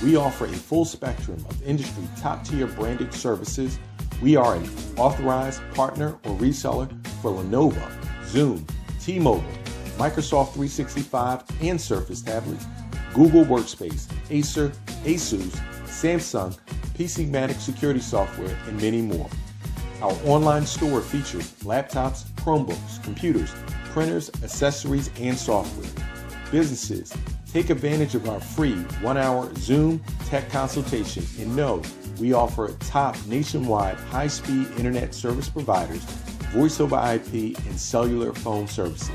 We offer a full spectrum of industry top-tier branded services. We are an authorized partner or reseller for Lenovo, Zoom, T-Mobile, Microsoft 365 and Surface tablets, Google Workspace, Acer, Asus, Samsung, PCmatic security software, and many more. Our online store features laptops, Chromebooks, computers, printers, accessories, and software. Businesses, take advantage of our free 1-hour Zoom tech consultation and know we offer top nationwide high-speed internet service providers, voice over IP, and cellular phone services.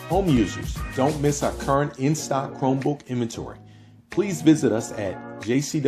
Home users, don't miss our current in-stock Chromebook inventory. Please visit us at JCW